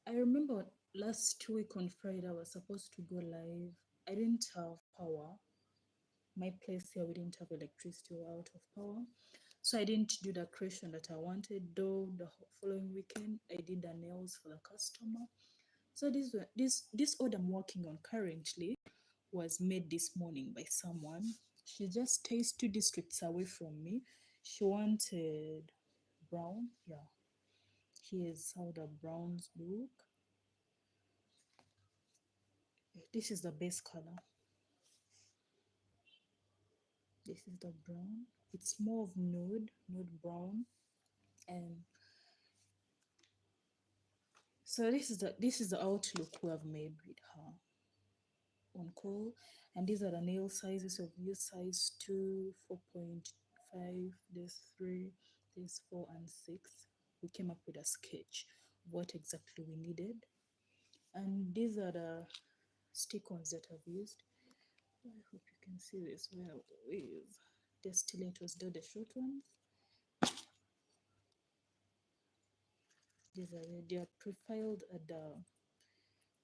I remember last week on Friday I was supposed to go live. I didn't have power. My place here we didn't have electricity or out of power. So I didn't do the creation that I wanted, though the following weekend I did the nails for the customer. So this order I'm working on currently was made this morning by someone. She just stays 2 districts away from me. She wanted brown. Yeah. Here's how the browns look. This is the base color. This is the brown. It's more of nude brown. And so this is the outlook we have made with her on call. And these are the nail sizes of use size 2, 4.5, there's 3, there's 4 and 6. We came up with a sketch of what exactly we needed. And these are the stick-ons that I've used. I hope you can see this well with the stilettos, the short ones. They are profiled at the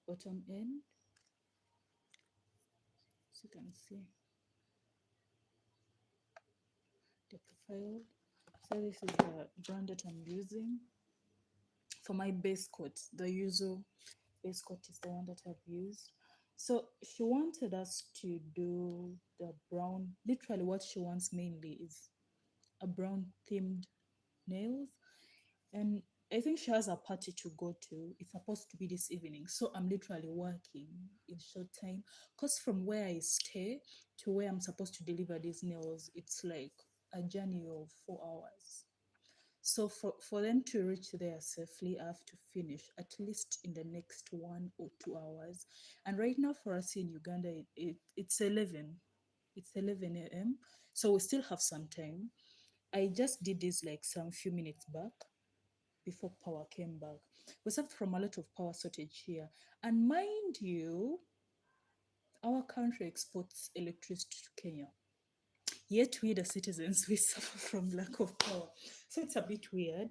bottom end, so you can see the profile. So this is the brand that I'm using for my base coat. The usual base coat is the one that I've used. So she wanted us to do the brown. Literally what she wants mainly is a brown themed nails. And I think she has a party to go to. It's supposed to be this evening. So I'm literally working in short time. Because from where I stay to where I'm supposed to deliver these nails, it's like a journey of 4 hours. So for them to reach there safely, I have to finish at least in the next 1 or 2 hours. And right now for us in Uganda, it's 11. It's 11 a.m. So we still have some time. I just did this like some few minutes back before power came back. We suffer from a lot of power shortage here. And mind you, our country exports electricity to Kenya. Yet we, the citizens, we suffer from lack of power. So it's a bit weird.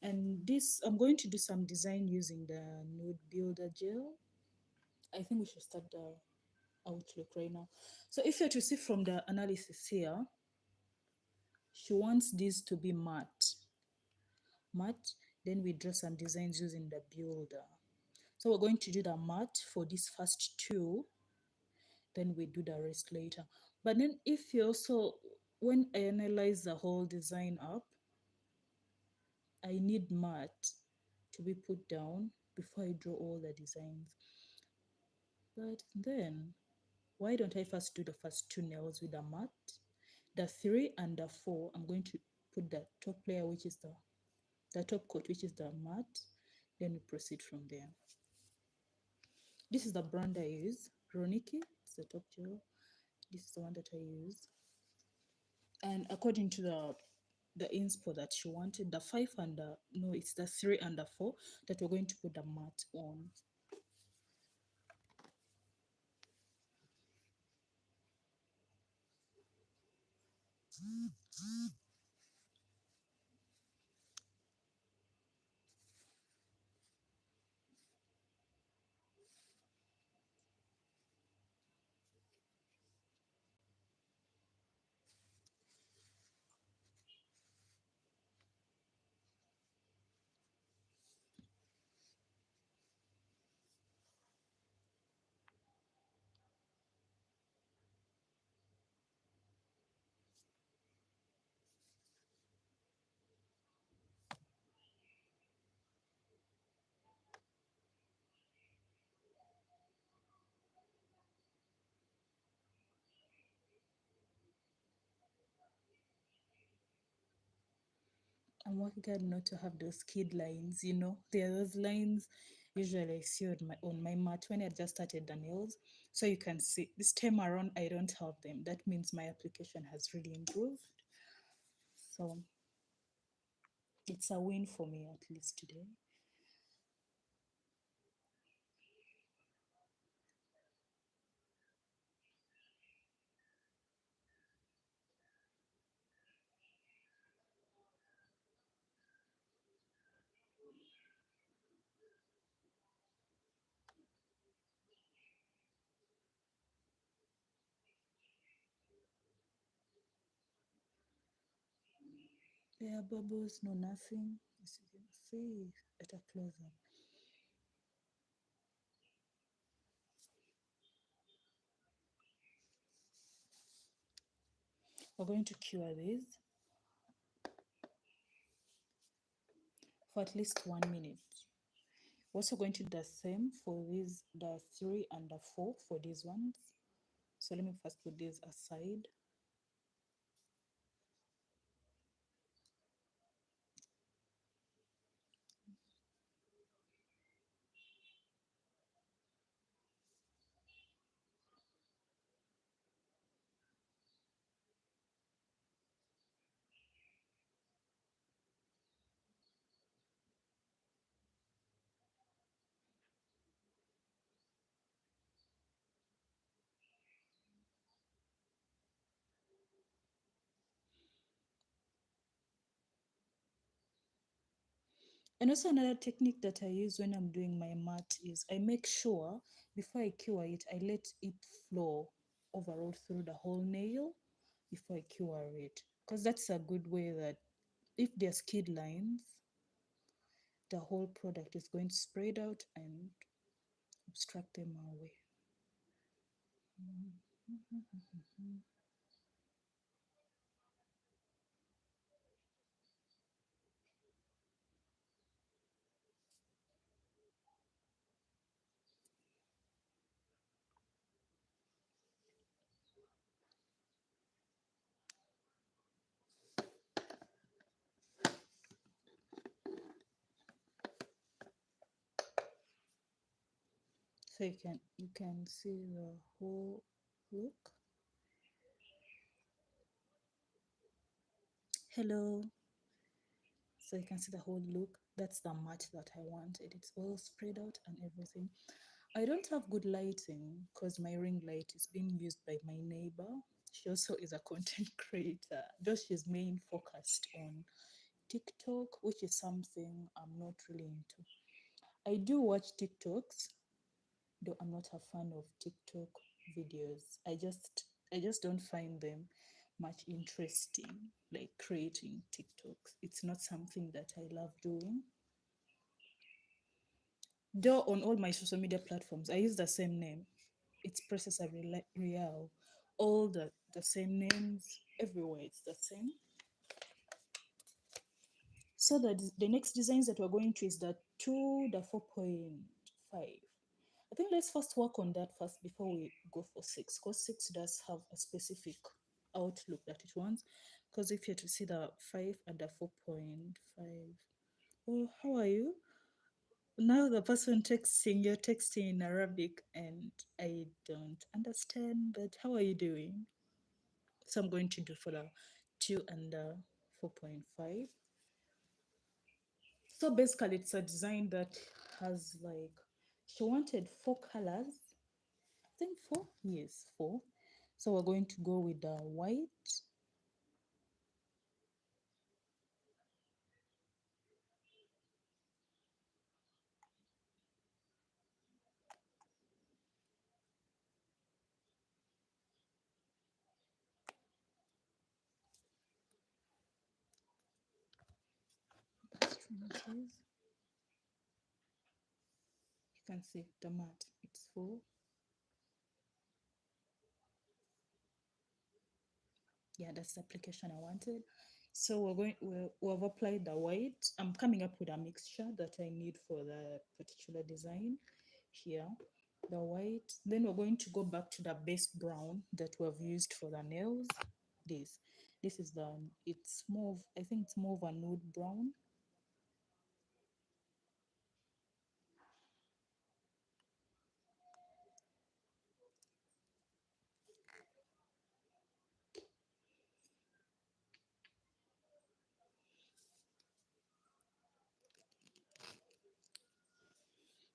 And this, I'm going to do some design using the nude builder gel. I think we should start the outlook right now. So if you're to see from the analysis here, she wants this to be matte. Matte, then we draw some designs using the builder. So we're going to do the matte for these first two, then we do the rest later. But then if you also, when I analyze the whole design up, I need matte to be put down before I draw all the designs. But then, why don't I first do the first two nails with the matte? The 3 and the 4, I'm going to put the top layer, which is the top coat, which is the matte. Then we proceed from there. This is the brand I use, Roniki. It's the top gel. This is the one that I use. And according to the inspo that she wanted, the 5 and the, no, it's the 3 and the 4 that we're going to put the matte on. I'm working hard not to have those kid lines, you know. There are those lines usually I see on my mat when I just started the nails. So you can see this time around I don't have them. That means my application has really improved. So it's a win for me at least today. air bubbles, no nothing. As you can see at a close up. We're going to cure these for at least 1 minute. We're also going to do the same for these, the 3 and the 4 for these ones. So let me first put these aside. And also another technique that I use when I'm doing my mat is I make sure before I cure it, I let it flow overall through the whole nail before I cure it. Because that's a good way that if there's skid lines, the whole product is going to spread out and obstruct them away. So you can see the whole look. Hello. So you can see the whole look. That's the mat that I wanted. It's all spread out and everything. I don't have good lighting because my ring light is being used by my neighbor. She also is a content creator, though she's main focused on TikTok, which is something I'm not really into. I do watch TikToks, though I'm not a fan of TikTok videos. I just don't find them much interesting, like creating TikToks. It's not something that I love doing. Though on all my social media platforms, I use the same name. It's Processor Real. All the same names everywhere. It's the same. So the next designs that we're going to is the 2, the 4.5. I think let's first work on that first before we go for 6, because 6 does have a specific outlook that it wants. Because if you're to see the 5 and the 4.5, oh, how are you? Now the person texting, you're texting in Arabic and I don't understand, but how are you doing? So I'm going to do for the 2 and the 4.5. So basically, it's a design that has like, she wanted 4 colors. I think four? Yes, four. So we're going to go with the white. You can see the mat, it's full. Yeah, that's the application I wanted. So we've applied the white. I'm coming up with a mixture that I need for the particular design here. The white. Then we're going to go back to the base brown that we've used for the nails. This. This is it's more of, I think it's more of a nude brown.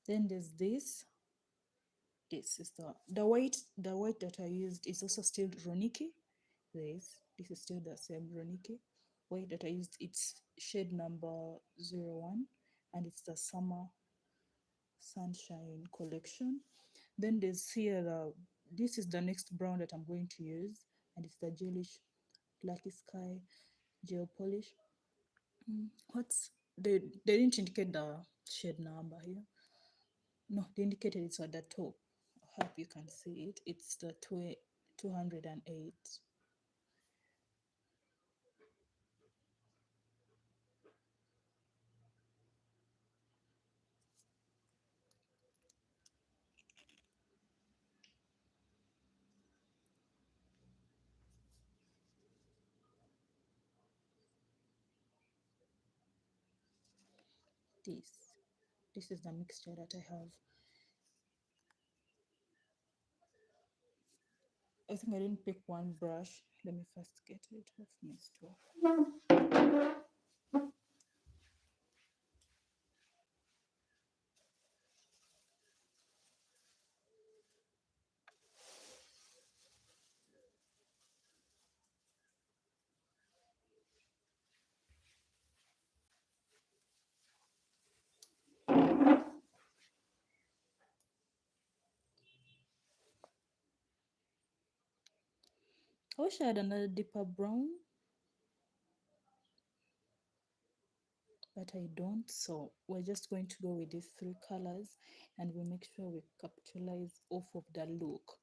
Then there's this. This is the white that I used is also still Roniki. This is still the same Roniki. White that I used, it's shade number 01, and it's the Summer Sunshine collection. Then there's here this is the next brown that I'm going to use, and it's the Gelish Lucky Sky Gel Polish. What's they didn't indicate the shade number here. No, they indicated it's at the top. I hope you can see it. It's the 208. This. This is the mixture that I have. I think I didn't pick one brush. Let me first get it off my stove. I wish I had another deeper brown, but I don't. So we're just going to go with these three colors and we make sure we capitalize off of the look.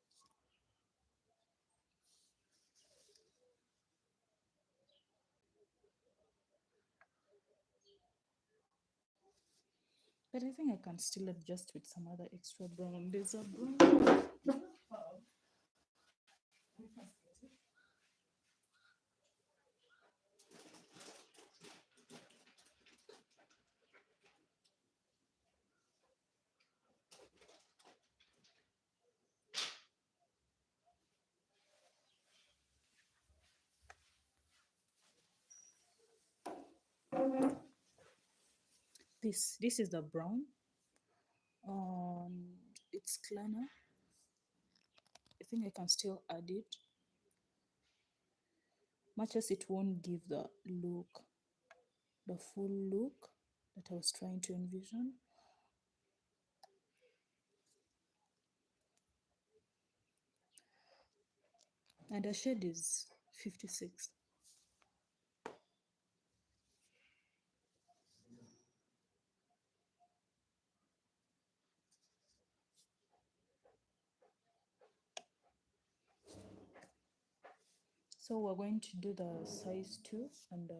But I think I can still adjust with some other extra brown. There's a brown. This is the brown, and it's cleaner. I think I can still add it, much as it won't give the look, the full look that I was trying to envision. And the shade is 56. So we're going to do the size 2 and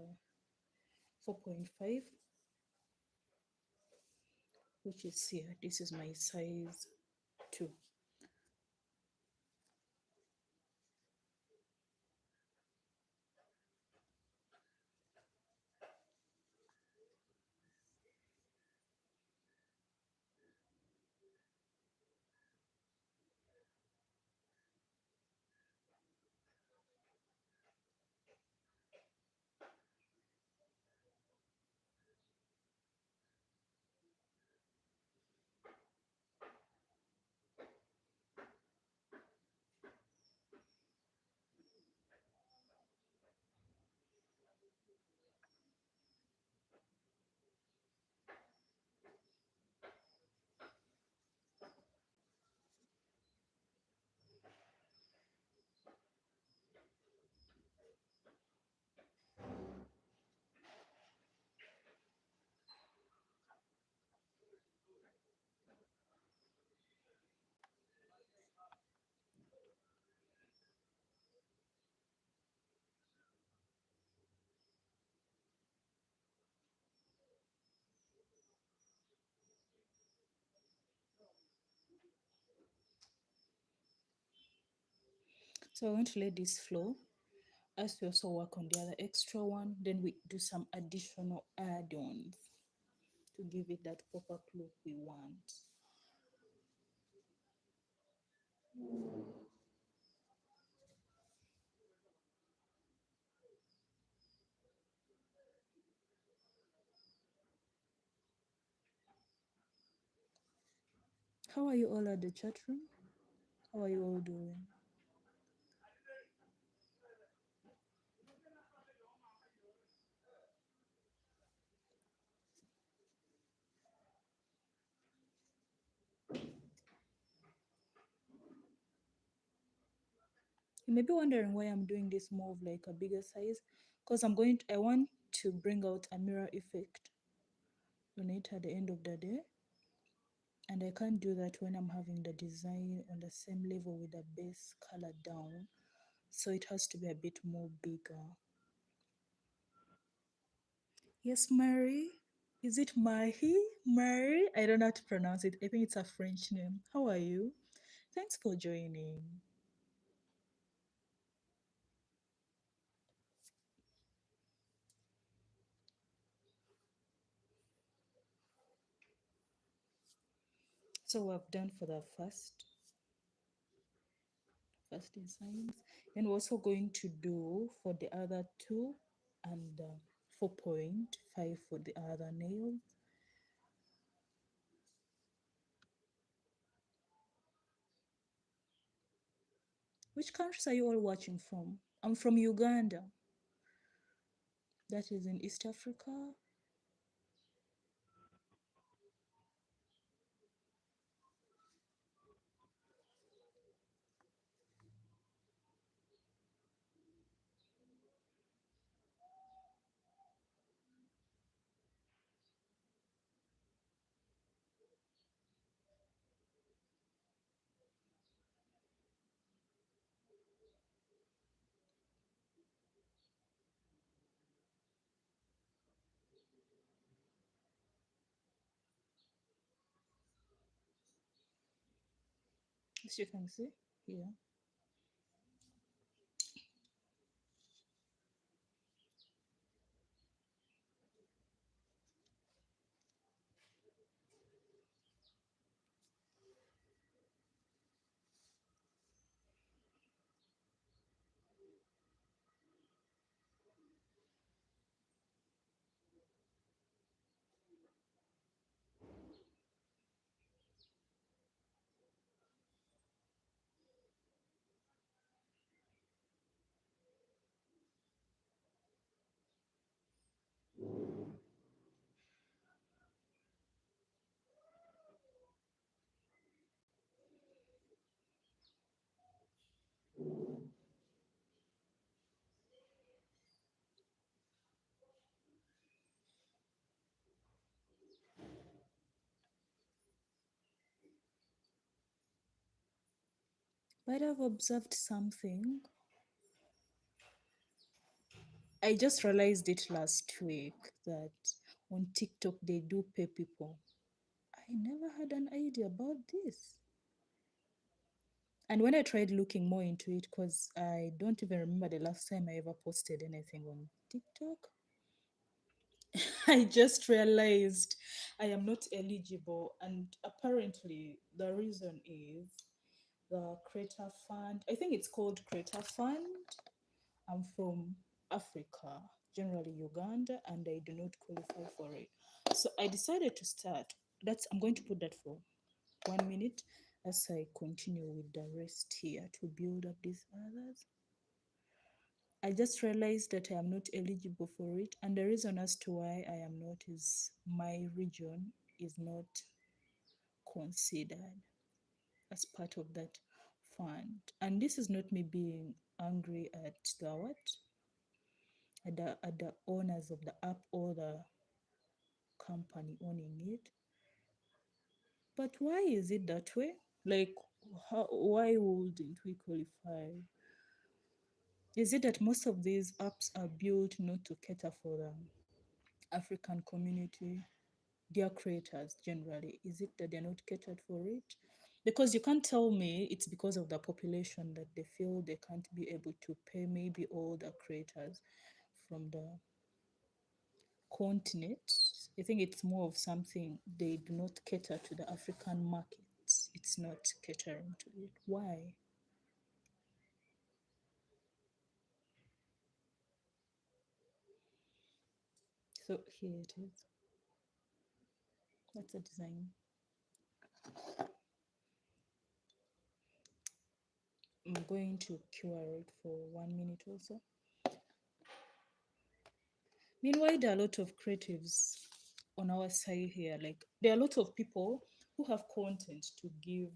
4.5, which is here. This is my size 2. So we're going to let this flow as we also work on the other extra one. Then we do some additional add-ons to give it that pop-up look we want. How are you all at the chat room? How are you all doing? You may be wondering why I'm doing this more of like a bigger size. because I want to bring out a mirror effect on it at the end of the day. And I can't do that when I'm having the design on the same level with the base color down. So it has to be a bit more bigger. Yes, Mary. Is it Mahi? Mary? I don't know how to pronounce it. I think it's a French name. How are you? Thanks for joining. So we've done for the first designs. And we're also going to do for the other two and 4.5 for the other nails. Which countries are you all watching from? I'm from Uganda. That is in East Africa. As you can see here. But I've observed something. I just realized it last week that on TikTok they do pay people. I never had an idea about this. And when I tried looking more into it, because I don't even remember the last time I ever posted anything on TikTok, I just realized I am not eligible. And apparently, the reason is the Creator Fund. I think it's called Creator Fund. I'm from Africa, generally Uganda, and I do not qualify for it. So I decided to start. I'm going to put that for 1 minute as I continue with the rest here to build up these others. I just realized that I am not eligible for it, and the reason as to why I am not is my region is not considered as part of that fund. And this is not me being angry at the what? At the owners of the app or the company owning it. But why is it that way? Like, why wouldn't we qualify? Is it that most of these apps are built not to cater for the African community, their creators generally? Is it that they're not catered for it? Because you can't tell me it's because of the population that they feel they can't be able to pay maybe all the creators from the continent. I think it's more of something they do not cater to the African markets. It's not catering to it. Why? So here it is. That's a design. I'm going to cure it for 1 minute also. Meanwhile, there are a lot of creatives on our side here. Like there are a lot of people who have content to give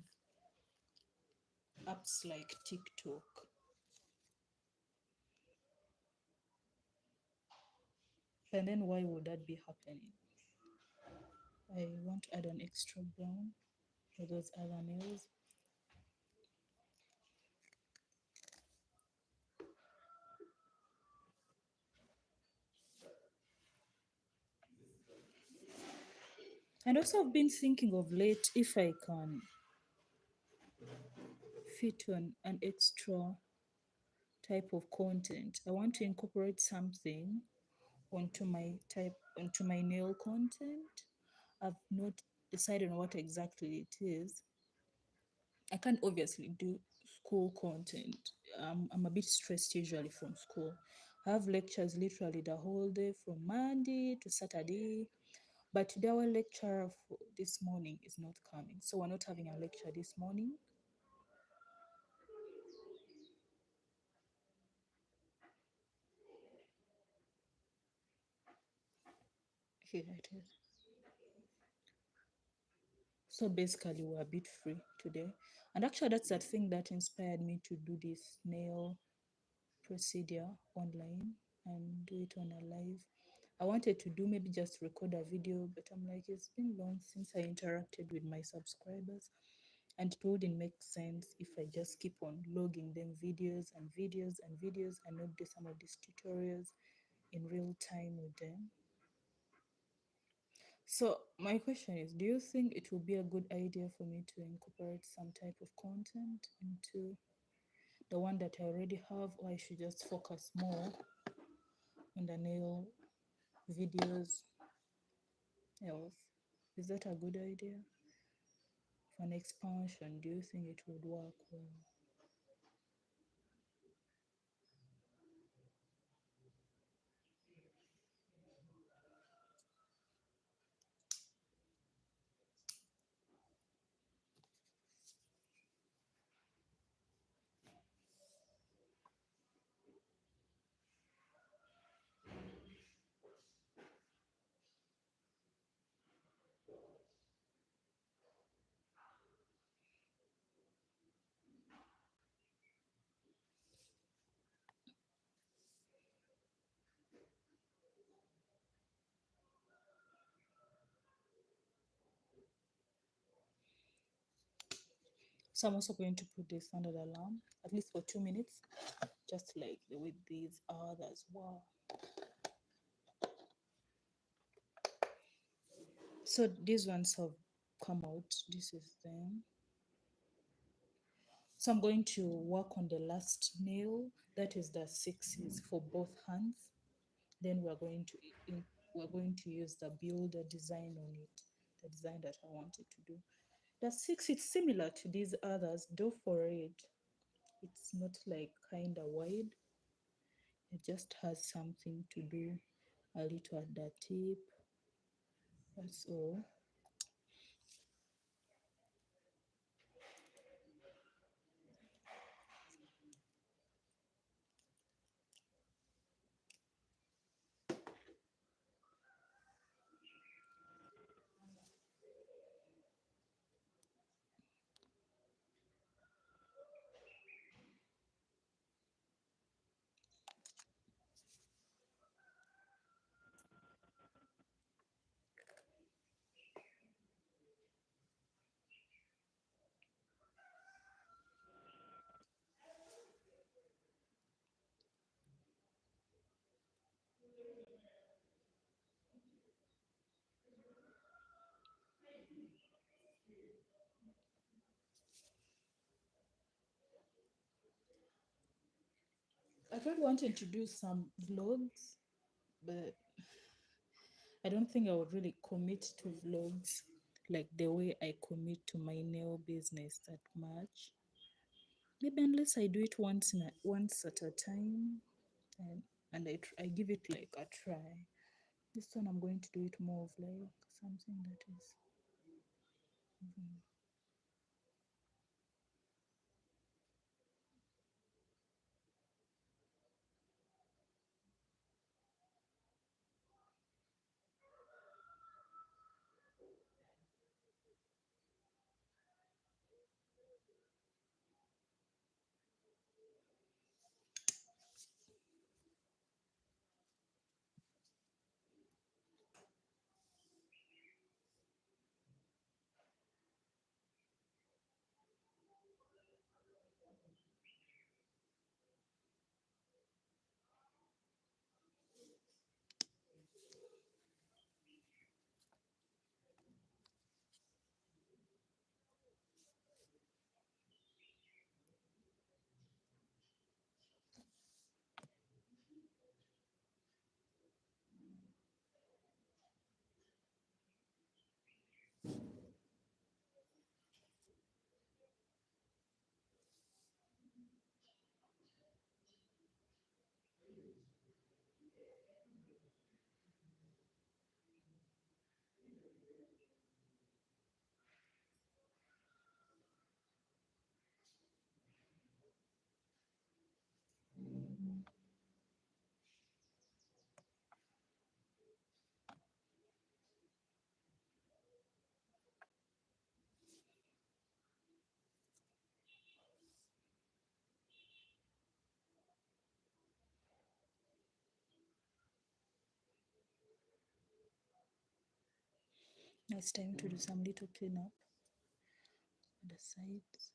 apps like TikTok. And then why would that be happening? I want to add an extra brown for those other nails. And also I've been thinking of late if I can fit on an extra type of content. I want to incorporate something onto my nail content. I've not decided on what exactly it is. I can't obviously do school content. I'm a bit stressed usually from school. I have lectures literally the whole day from Monday to Saturday. But today our lecturer for this morning is not coming. So we're not having a lecture this morning. Here it is. So basically we're a bit free today. And actually that's that thing that inspired me to do this nail procedure online and do it on a live. I wanted to do maybe just record a video, but I'm like, it's been long since I interacted with my subscribers, and it wouldn't make sense if I just keep on logging them videos and videos and videos and not do some of these tutorials in real time with them. So my question is, do you think it would be a good idea for me to incorporate some type of content into the one that I already have, or I should just focus more on the nail videos health? Is that a good idea? For an expansion, do you think it would work well? So I'm also going to put this under the alarm, at least for 2 minutes, just like the way these others were. So these ones have come out. This is them. So I'm going to work on the last nail. That is the sixes for both hands. Then we're going to use the builder design on it, the design that I wanted to do. The six, it's similar to these others, though for it, it's not like kind of wide. It just has something to do a little at the tip. That's all. I tried wanting to do some vlogs, but I don't think I would really commit to vlogs like the way I commit to my nail business that much. Maybe unless I do it once at a time, and I give it like a try. This one I'm going to do it more of like something that is. It's time to do some little cleanup on the sides.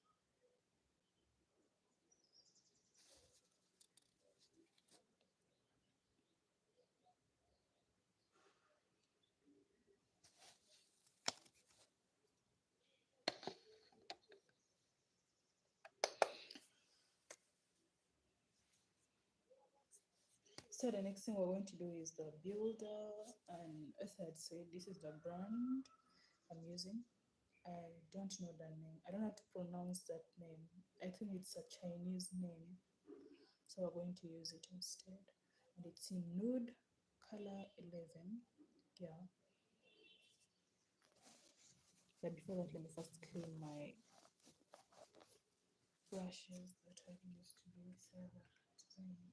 So the next thing we're going to do is the builder, and as I had said, this is the brand I'm using. I don't know the name. I don't know how to pronounce that name. I think it's a Chinese name, so we're going to use it instead. And it's in nude color 11. Yeah. But before that, let me first clean my brushes that I've used to do this design.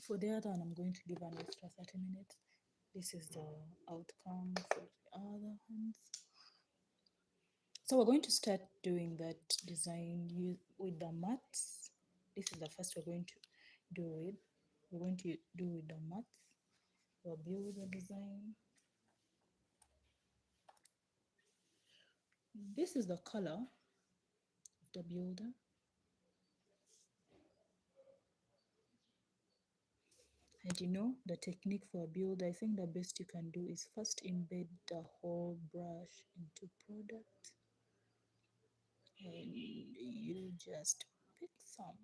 For the other one, I'm going to give an extra 30 minutes. This is the outcome for the other ones. So we're going to start doing that design with the mats. This is the first we're going to do with. We're going to do with the mats. We'll build the design. This is the color of the builder. And you know the technique for a build, I think the best you can do is first embed the whole brush into product, and you just pick some.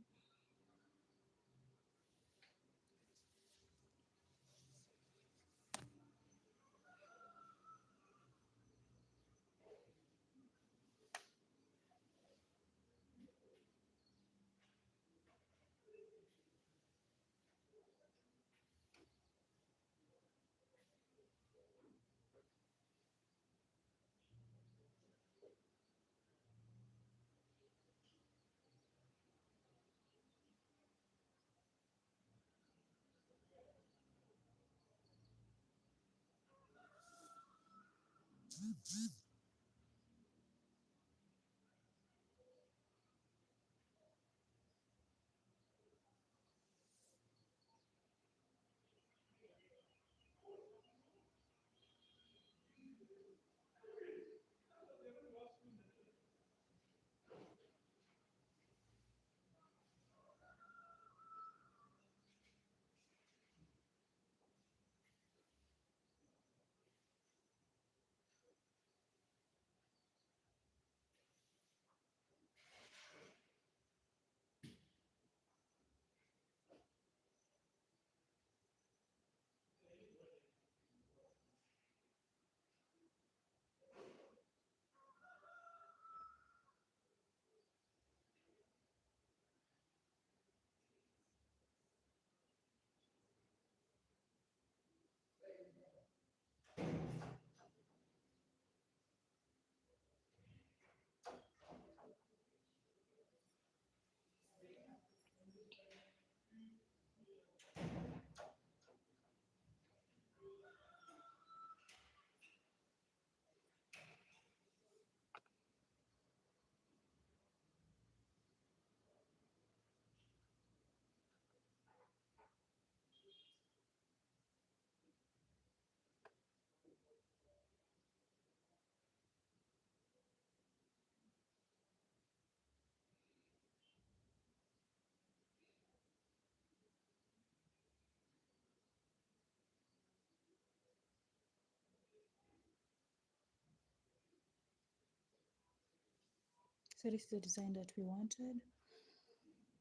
So this is the design that we wanted.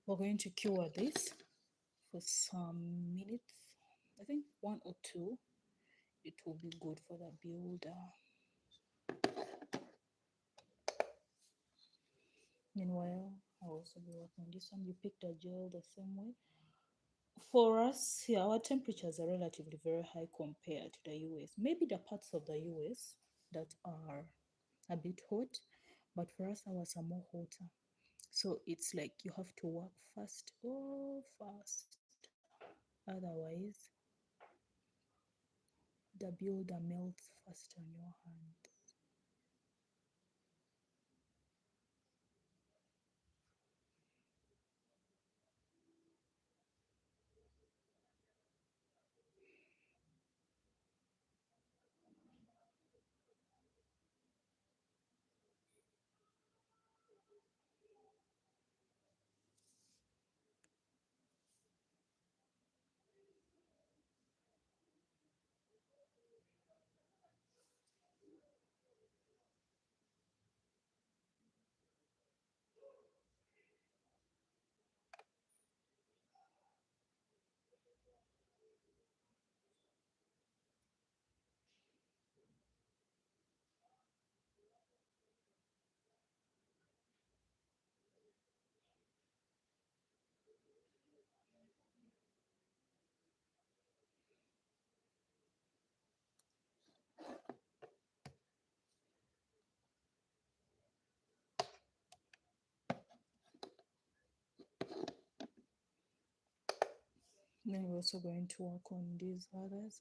We're going to cure this for some minutes. I think 1 or 2. It will be good for the builder. Meanwhile, I'll also be working on this one. You pick the gel the same way For us here, our temperatures are relatively very high compared to the US. Maybe the parts of the US that are a bit hot, but for us, ours are more hotter. So it's like you have to work fast, oh, fast. Otherwise, the builder melts fast on your hand. Then we're also going to work on these others.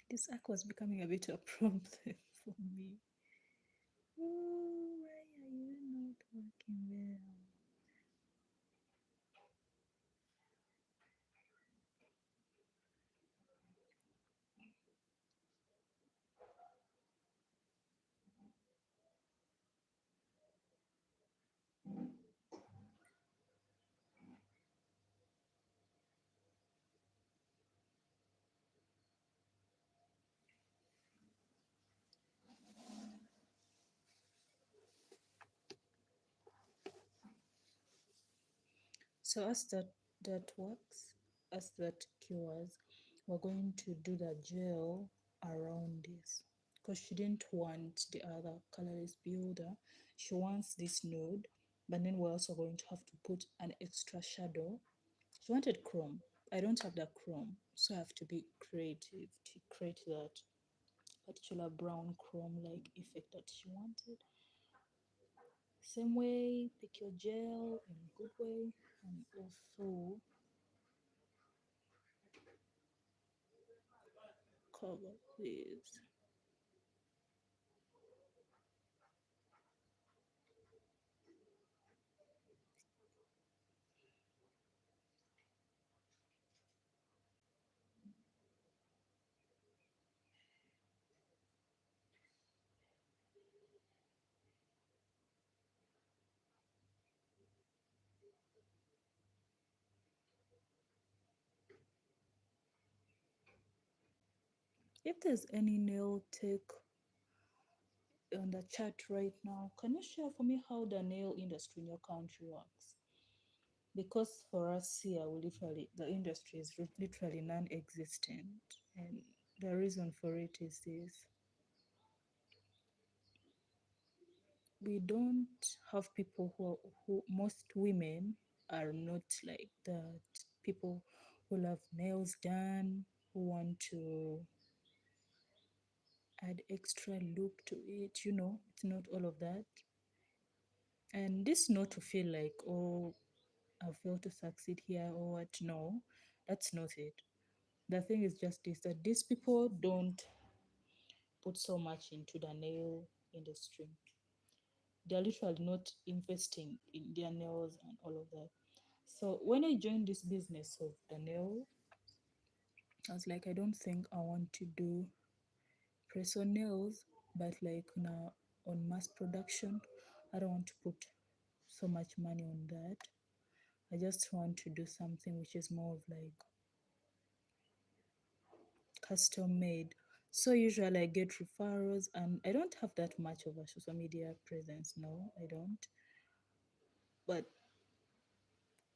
This arc was becoming a bit of a problem for me. Oh, why are you not working well? So as that works, as that cures, we're going to do the gel around this because she didn't want the other colorless builder. She wants this nude, but then we're also going to have to put an extra shadow. She wanted chrome. I don't have the chrome, so I have to be creative to create that particular brown chrome like effect that she wanted. Same way, pick your gel in a good way, and also cover this. If there's any nail tech on the chat right now, can you share for me how the nail industry in your country works? Because for us here, we literally the industry is literally non-existent, and the reason for it is this: we don't have people who most women are not like that. People who love nails done, who want to add extra look to it. It's not all of that. And this not to feel like, oh, I failed to succeed here or what. No, that's not it. The thing is just this, that these people don't put so much into the nail industry. They're literally not investing in their nails and all of that. So when I joined this business of the nail, I was like, I don't think I want to do press on nails, but like now on mass production, I don't want to put so much money on that. I just want to do something which is more of like custom made. So usually I get referrals, and I don't have that much of a social media presence. No, I don't. But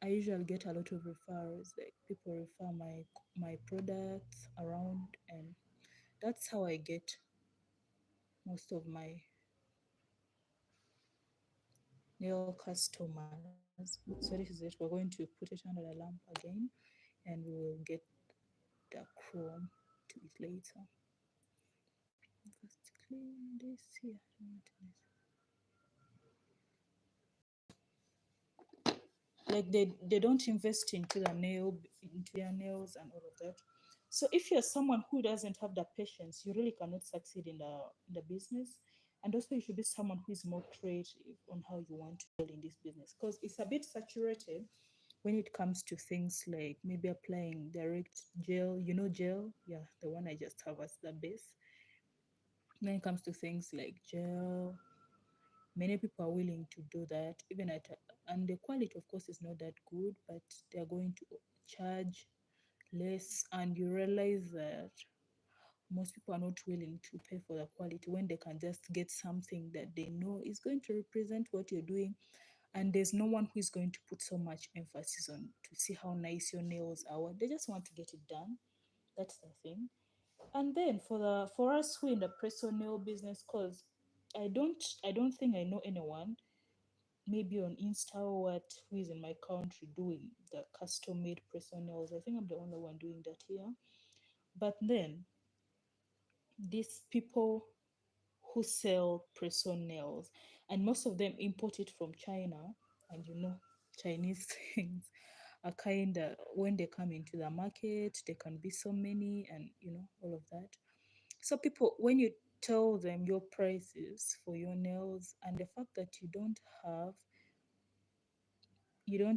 I usually get a lot of referrals. Like people refer my products around, and that's how I get most of my nail customers. So this is it. We're going to put it under the lamp again, and we will get the chrome to it later. First clean this here. Like they don't invest into their nails and all of that. So if you're someone who doesn't have the patience, you really cannot succeed in the business. And also you should be someone who is more creative on how you want to build in this business, because it's a bit saturated when it comes to things like maybe applying direct gel. Gel, yeah, the one I just have as the base. When it comes to things like gel, many people are willing to do that, even and the quality of course is not that good, but they're going to charge less, and you realize that most people are not willing to pay for the quality when they can just get something that they know is going to represent what you're doing, and there's no one who is going to put so much emphasis on to see how nice your nails are. They just want to get it done. That's the thing. And then for us who in the press on nail business, because I don't think I know anyone maybe on Insta or what who is in my country doing the custom made press on nails. I think I'm the only one doing that here. But then these people who sell press on nails, and most of them import it from China, and Chinese things are kind of, when they come into the market, they can be so many, and all of that. So people, when you tell them your prices for your nails, and the fact that you don't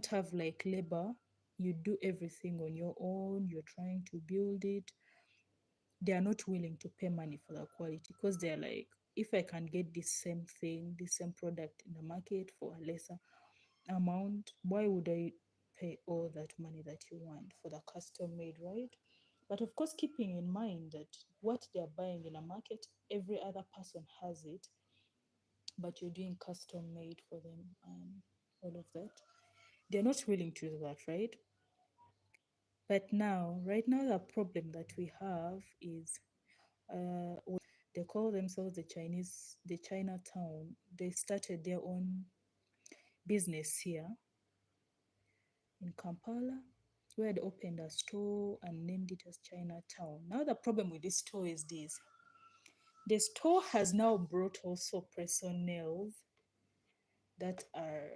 have like labor, you do everything on your own, you're trying to build it, they are not willing to pay money for the quality, because they're like, if I can get this same product in the market for a lesser amount, why would I pay all that money that you want for the custom made, right? But of course, keeping in mind that what they're buying in a market, every other person has it, but you're doing custom made for them and all of that. They're not willing to do that, right? But now, right now, the problem that we have is they call themselves the Chinatown. They started their own business here in Kampala, where they opened a store and named it as Chinatown. Now, the problem with this store is this: the store has now brought also press on nails that are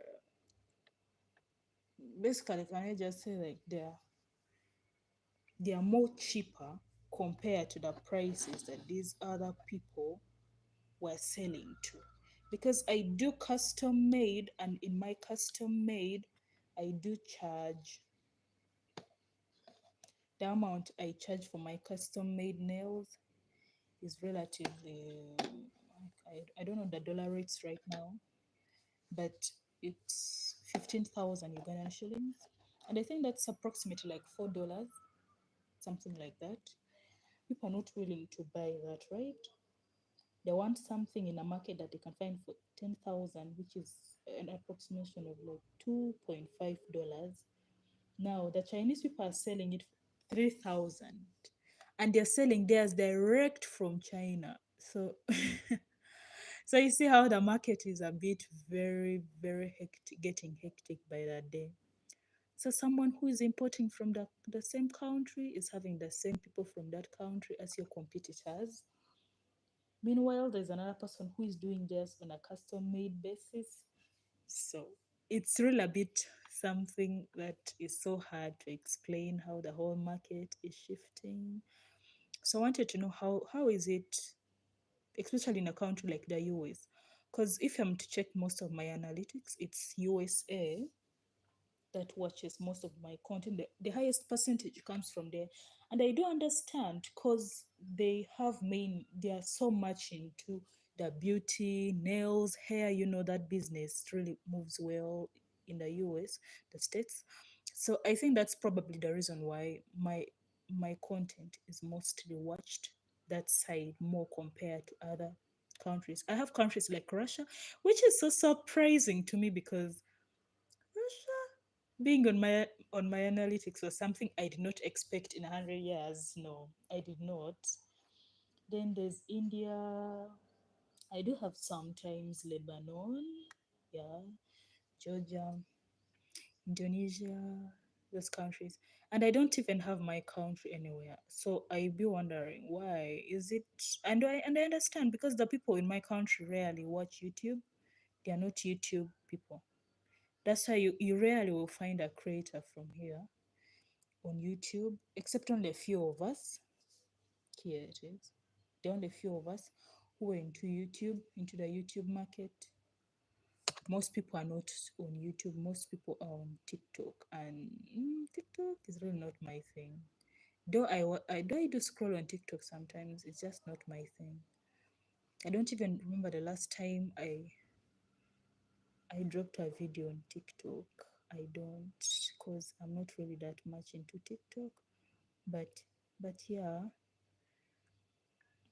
basically, can I just say, like they are more cheaper compared to the prices that these other people were selling to. Because I do custom made, and in my custom made, I do charge the amount I charge for my custom made nails is relatively, I don't know the dollar rates right now, but it's 15,000 Ugandan shillings. And I think that's approximately like $4, something like that. People are not willing to buy that, right? They want something in a market that they can find for 10,000, which is an approximation of like $2.5. Now, the Chinese people are selling it for 3,000, and they're selling theirs direct from China. So, so you see how the market is a bit very, very hectic, getting hectic by the day. So someone who is importing from the same country is having the same people from that country as your competitors. Meanwhile, there's another person who is doing theirs on a custom made basis. So it's really a bit something that is so hard to explain how the whole market is shifting. So I wanted to know how is it, especially in a country like the US? Because if I'm to check most of my analytics, it's USA that watches most of my content. The highest percentage comes from there. And I do understand because they are so much into the beauty, nails, hair, that business really moves well in the US, the States. So I think that's probably the reason why my content is mostly watched that side more compared to other countries. I have countries like Russia, which is so surprising to me because Russia being on my analytics was something I did not expect in 100 years. No, I did not. Then there's India. I do have sometimes Lebanon, yeah, Georgia, Indonesia, those countries. And I don't even have my country anywhere. So I be wondering why is it, and I understand because the people in my country rarely watch YouTube. They are not YouTube people. That's why you rarely will find a creator from here on YouTube, except only a few of us. Here it is. There are only a few of us who are into YouTube, into the YouTube market. Most people are not on YouTube. Most people are on TikTok, and TikTok is really not my thing. Though I do scroll on TikTok sometimes, it's just not my thing. I don't even remember the last time I dropped a video on TikTok. I don't, because I'm not really that much into TikTok. But yeah,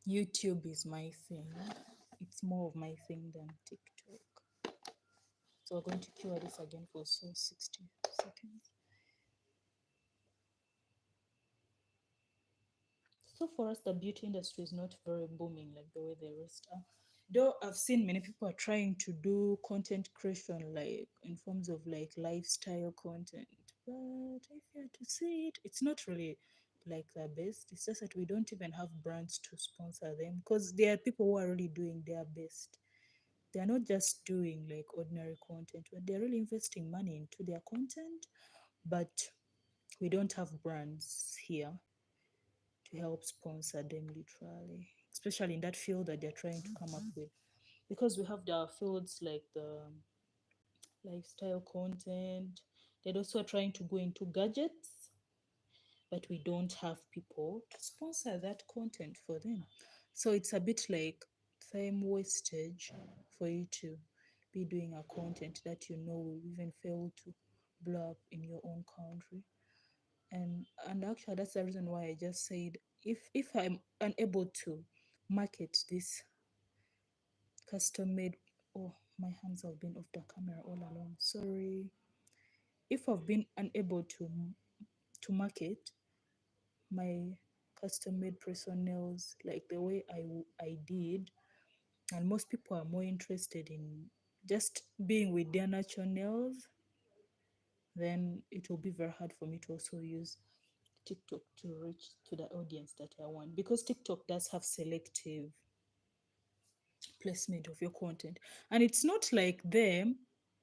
YouTube is my thing. It's more of my thing than TikTok. So we're going to cure this again for 60 seconds. So for us, the beauty industry is not very booming like the way the rest are. Though I've seen many people are trying to do content creation like in forms of like lifestyle content. But if you have to see it, it's not really like the best. It's just that we don't even have brands to sponsor them because there are people who are really doing their best. They're not just doing like ordinary content, but they're really investing money into their content. But we don't have brands here to help sponsor them literally, especially in that field that they're trying to come up with. Because we have the fields like the lifestyle content, they're also trying to go into gadgets, but we don't have people to sponsor that content for them. So it's a bit like time wastage for you to be doing a content that will even fail to blow up in your own country. And actually that's the reason why I just said if I'm unable to market this custom made, oh, my hands have been off the camera all along, sorry. if I've been unable to market my custom made press on nails like the way I did, and most people are more interested in just being with their natural nails, then it will be very hard for me to also use TikTok to reach to the audience that I want, because TikTok does have selective placement of your content. And it's not like them.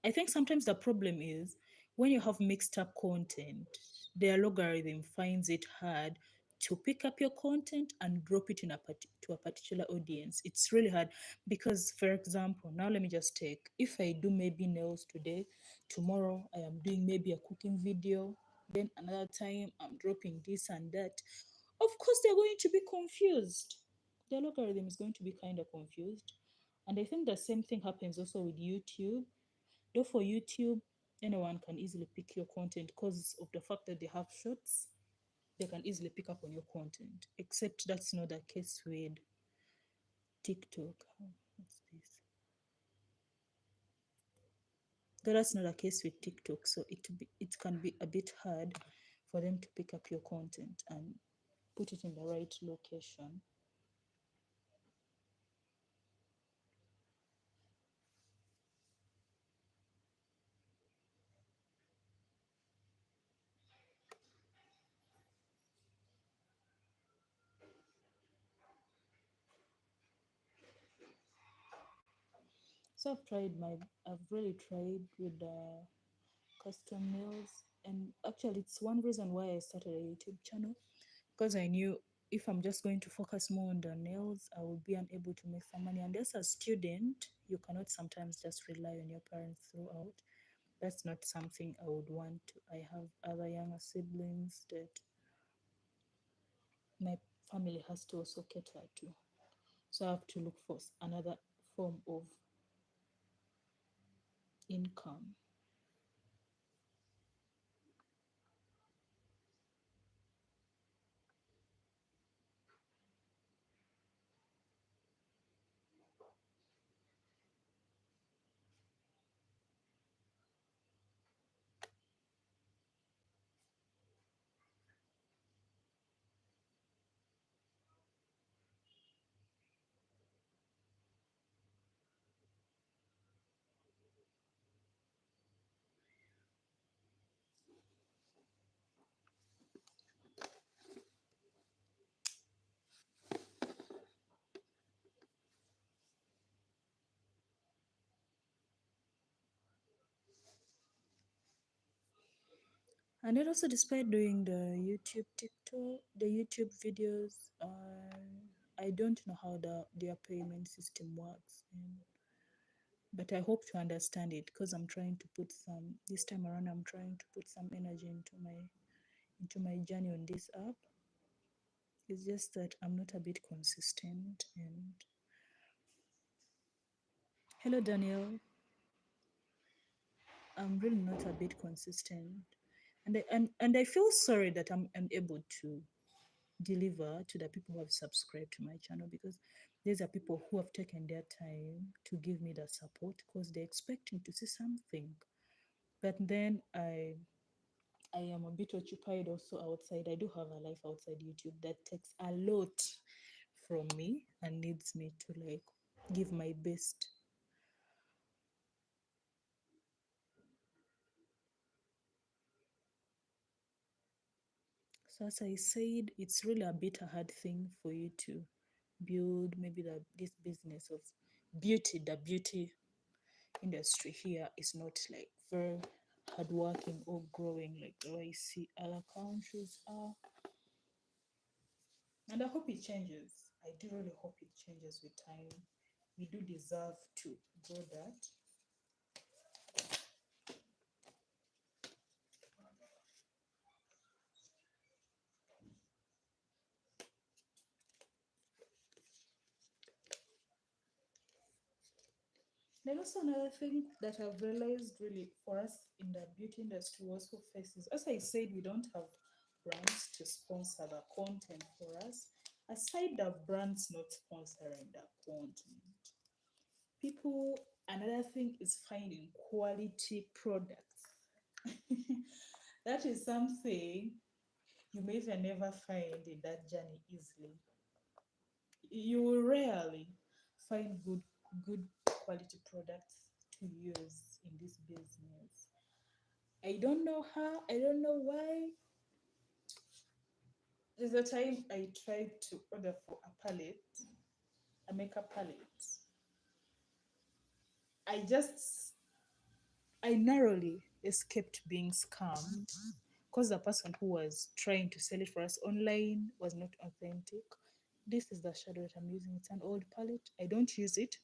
I think sometimes the problem is when you have mixed up content, their logarithm finds it hard to pick up your content and drop it to a particular audience. It's really hard because, for example, now let me just take, if I do maybe nails today, tomorrow I am doing maybe a cooking video, then another time I'm dropping this and that. Of course, they're going to be confused. The algorithm is going to be kind of confused. And I think the same thing happens also with YouTube. Though for YouTube, anyone can easily pick your content because of the fact that they have shorts. They can easily pick up on your content. Except that's not the case with TikTok. Oh, what's this? Though that's not the case with TikTok, so it can be a bit hard for them to pick up your content and put it in the right location. So I've really tried with the custom nails, and actually it's one reason why I started a YouTube channel, because I knew if I'm just going to focus more on the nails, I will be unable to make some money. And as a student, you cannot sometimes just rely on your parents throughout. That's not something I would want to. I have other younger siblings that my family has to also cater to. So I have to look for another form of income. And then also, despite doing the YouTube videos, I don't know how their payment system works, but I hope to understand it because I'm trying to put some this time around. I'm trying to put some energy into my journey on this app. It's just that I'm not a bit consistent. And hello, Daniel. I'm really not a bit consistent, and I feel sorry that I'm unable to deliver to the people who have subscribed to my channel, because these are people who have taken their time to give me the support because they're expecting to see something. But then I am a bit occupied also outside. I do have a life outside YouTube that takes a lot from me and needs me to like give my best. So as I said, it's really a bit a hard thing for you to build maybe this business of beauty. The beauty industry here is not like very hardworking or growing like the way I see other countries are. And I hope it changes. I do really hope it changes with time. We do deserve to grow that. Then also another thing that I've realized really for us in the beauty industry also faces, as I said, we don't have brands to sponsor the content for us. Aside the brands not sponsoring the content, people, another thing is finding quality products. That is something you may even never find in that journey easily. You will rarely find good quality products to use in this business. I don't know how, I don't know why. There's a time I tried to order for a palette, a makeup palette. I just, I narrowly escaped being scammed because the person who was trying to sell it for us online was not authentic. This is the shadow that I'm using. It's an old palette. I don't use it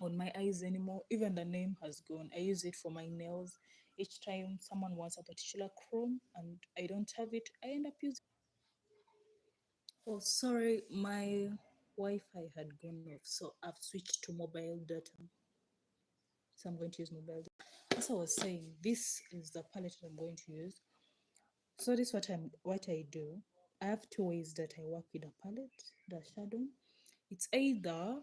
on my eyes anymore. Even the name has gone. I use it for my nails. Each time someone wants a particular chrome and I don't have it, I end up using. Oh, sorry, my Wi-Fi had gone off, so I've switched to mobile data. So I'm going to use mobile data. As I was saying, this is the palette that I'm going to use. So this is what I do. I have two ways that I work with a palette, the shadow. It's either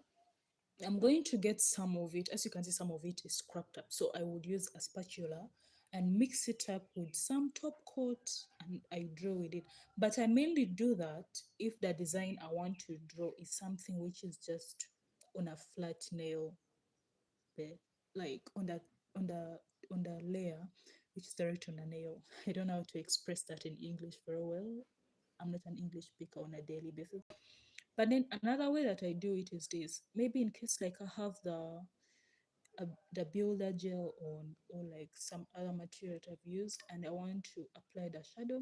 I'm going to get some of it. As you can see, some of it is scrapped up. So I would use a spatula and mix it up with some top coat and I draw with it. But I mainly do that if the design I want to draw is something which is just on a flat nail bed, like on the layer which is direct on a nail. I don't know how to express that in English very well. I'm not an English speaker on a daily basis. But then another way that I do it is this. Maybe in case like I have the builder gel on or like some other material that I've used and I want to apply the shadow,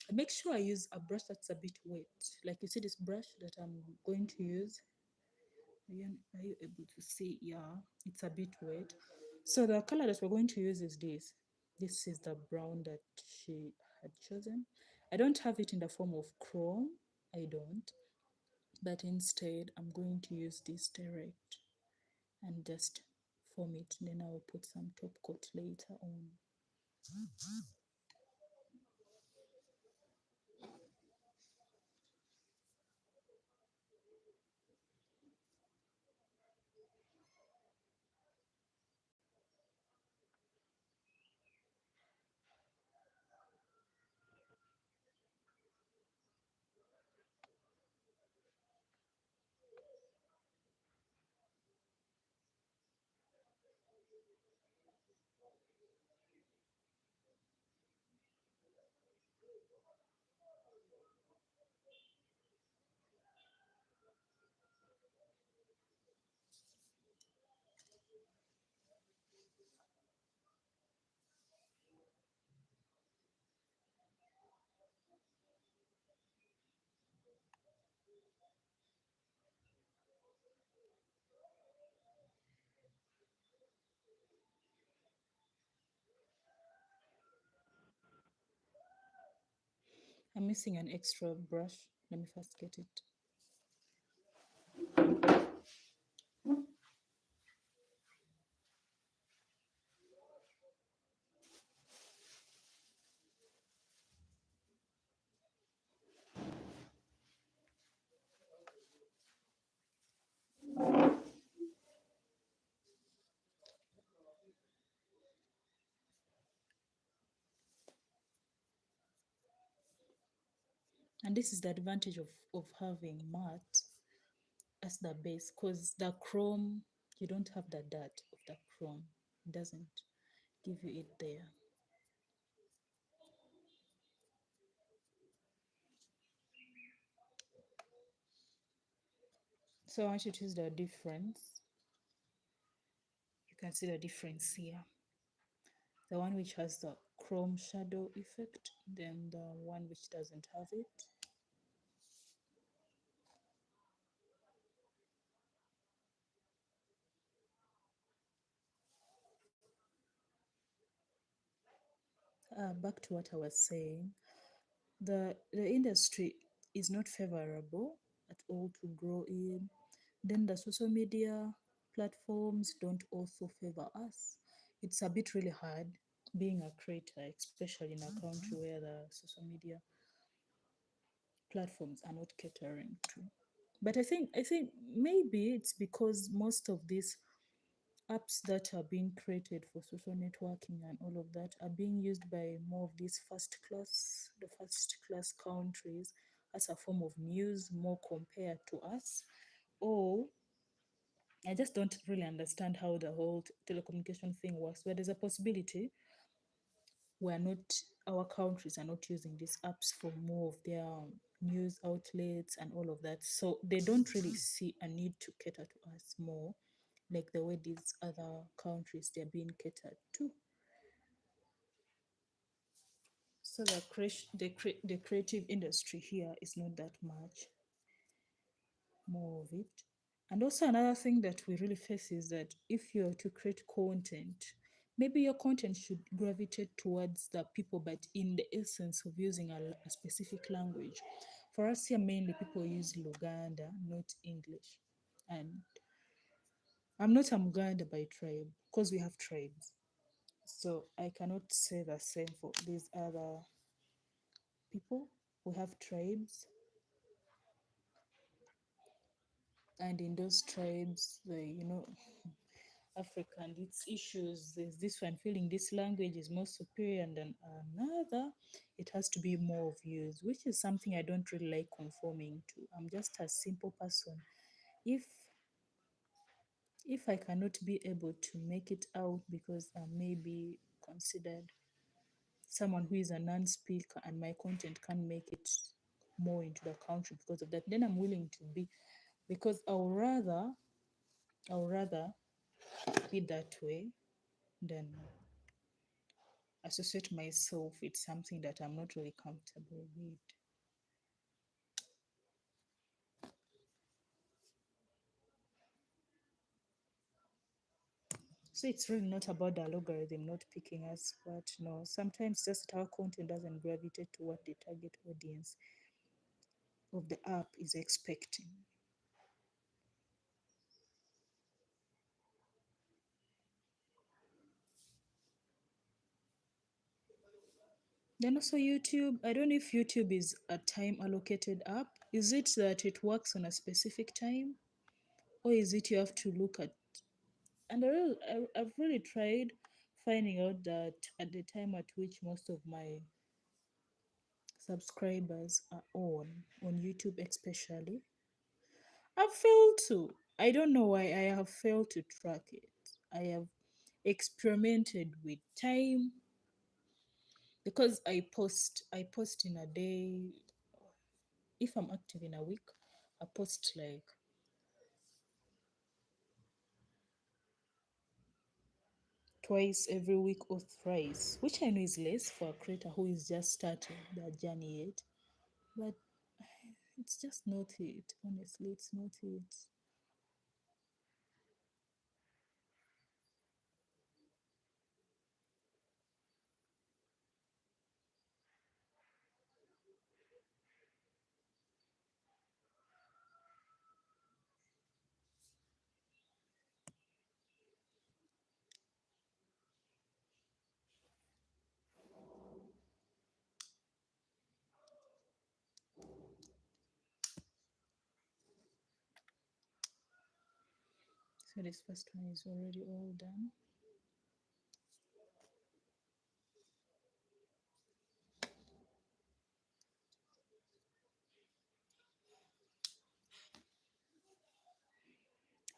I make sure I use a brush that's a bit wet. Like you see this brush that I'm going to use. Are you able to see? Yeah, it's a bit wet. So the color that we're going to use is this. This is the brown that she had chosen. I don't have it in the form of chrome. I don't. But instead, I'm going to use this direct and just form it. Then I will put some top coat later on. I'm missing an extra brush. Let me first get it. And this is the advantage of having matte as the base because the chrome, you don't have the dirt of the chrome. It doesn't give you it there. So I want you to choose the difference. You can see the difference here. The one which has the chrome shadow effect, then the one which doesn't have it. Back to what I was saying, the industry is not favorable at all to grow in. Then the social media platforms don't also favor us. It's a bit really hard being a creator, especially in a country where the social media platforms are not catering to. But I think maybe it's because most of these apps that are being created for social networking and all of that are being used by more of these first class countries as a form of news more compared to us. Or I just don't really understand how the whole telecommunication thing works, but there's a possibility we're not our countries are not using these apps for more of their news outlets and all of that, so they don't really see a need to cater to us more like the way these other countries they're being catered to. So the creative industry here is not that much more of it. And also another thing that we really face is that if you're to create content, maybe your content should gravitate towards the people, but in the essence of using a specific language. For us here, mainly people use Luganda, not English. And I'm not a Muganda by tribe because we have tribes. So I cannot say the same for these other people. We have tribes, and in those tribes, Africa and its issues. There's this one feeling this language is more superior than another. It has to be more of use, which is something I don't really like conforming to. I'm just a simple person. If if I cannot be able to make it out because I may be considered someone who is a non-speaker and my content can make it more into the country because of that, then I'm willing to be, because I'll rather be that way than associate myself with something that I'm not really comfortable with. So it's really not about the algorithm not picking us, but no, sometimes just our content doesn't gravitate to what the target audience of the app is expecting. Then also YouTube, I don't know if YouTube is a time allocated app. Is it that it works on a specific time? Or is it you have to look at, and I've really tried finding out that at the time at which most of my subscribers are on YouTube especially, I've failed to. I don't know why I have failed to track it. I have experimented with time because I post in a day. If I'm active in a week, I post like twice every week or thrice, which I know is less for a creator who is just starting their journey yet. But it's just not it. Honestly, it's not it. So this first one is already all done.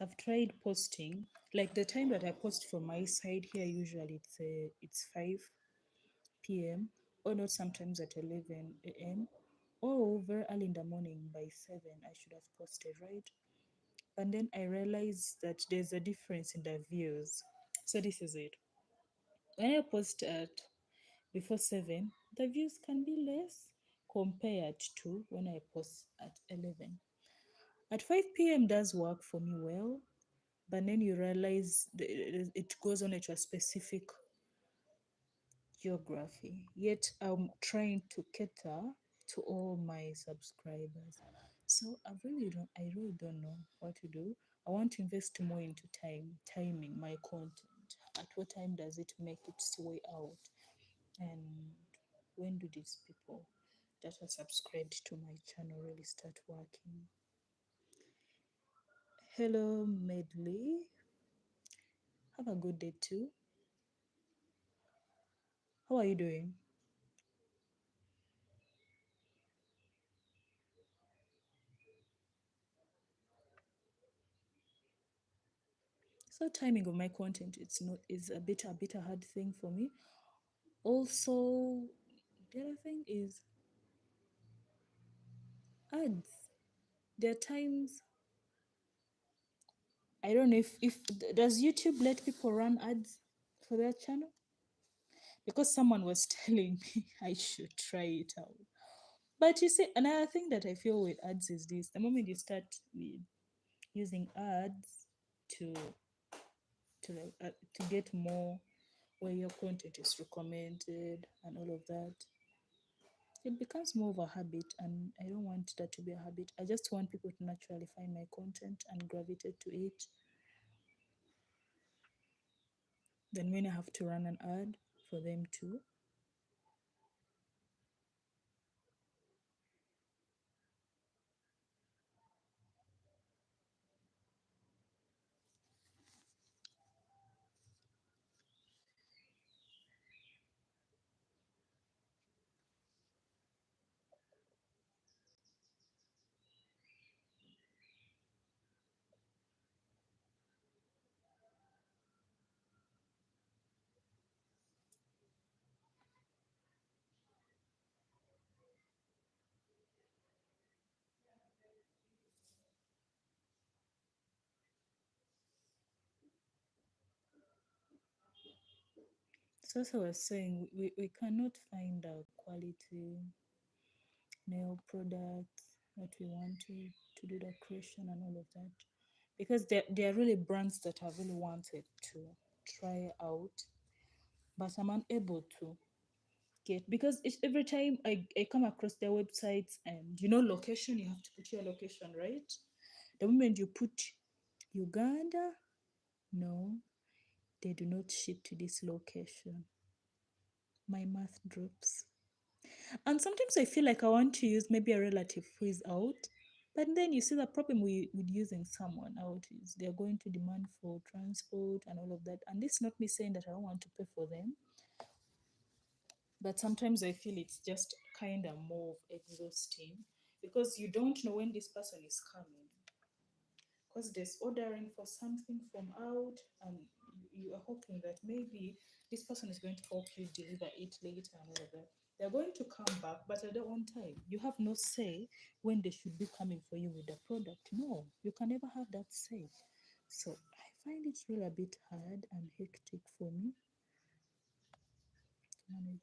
I've tried posting like the time that I post from my side here. Usually it's 5 p.m. or not sometimes at 11 a.m. or very early in the morning by 7. I should have posted, right? And then I realized that there's a difference in the views. So this is it. When I post at before 7, the views can be less compared to when I post at 11. At 5 p.m. does work for me well, but then you realize it goes on to a specific geography. Yet I'm trying to cater to all my subscribers. So I really don't know what to do. I want to invest more into timing my content. At what time does it make its way out? And when do these people that are subscribed to my channel really start working? Hello, Medley. Have a good day too. How are you doing? So timing of my content, it's not is a bit a hard thing for me. Also, the other thing is ads. There are times I don't know if does YouTube let people run ads for their channel? Because someone was telling me I should try it out. But you see, another thing that I feel with ads is this: the moment you start with using ads to to get more where your content is recommended and all of that, it becomes more of a habit, and I don't want that to be a habit. I just want people to naturally find my content and gravitate to it. Then when I have to run an ad for them to. So as I was saying, we cannot find a quality nail products that we want to do the creation and all of that. Because there are really brands that I really wanted to try out, but I'm unable to get because every time I come across their websites and location, you have to put your location, right? The moment you put Uganda, no, they do not ship to this location. My math drops. And sometimes I feel like I want to use maybe a relative who is out. But then you see the problem with using someone out is they're going to demand for transport and all of that. And this is not me saying that I don't want to pay for them. But sometimes I feel it's just kind of more exhausting because you don't know when this person is coming. Because there's ordering for something from out, and you are hoping that maybe this person is going to help you deliver it later and all of that. They're going to come back, but at their own time. You have no say when they should be coming for you with the product. No, you can never have that say. So I find it really a bit hard and hectic for me to manage.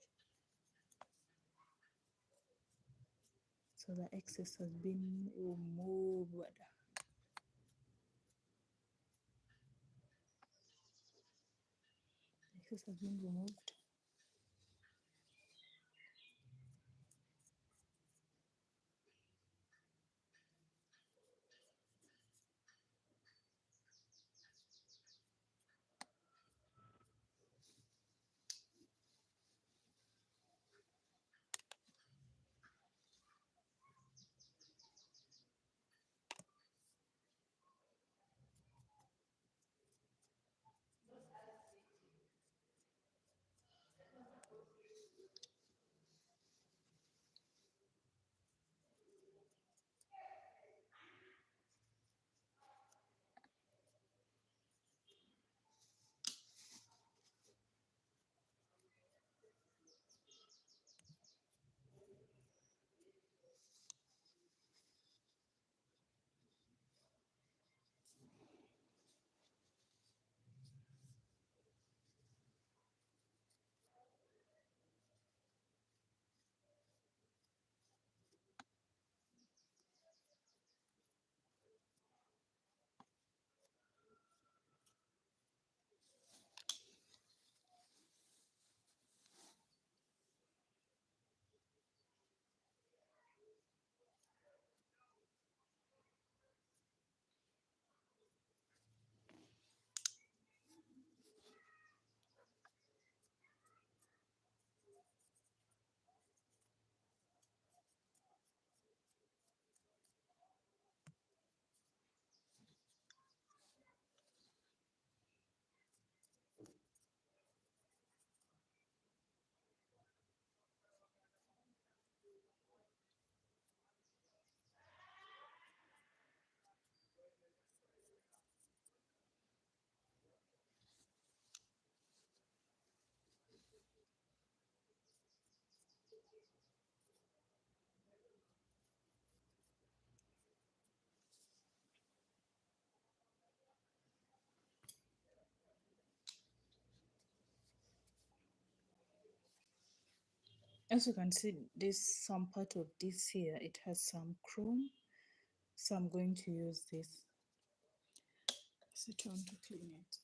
So the excess has been removed. The excess has been removed. As you can see, this some part of this here, it has some chrome. So I'm going to use this acetone to clean it.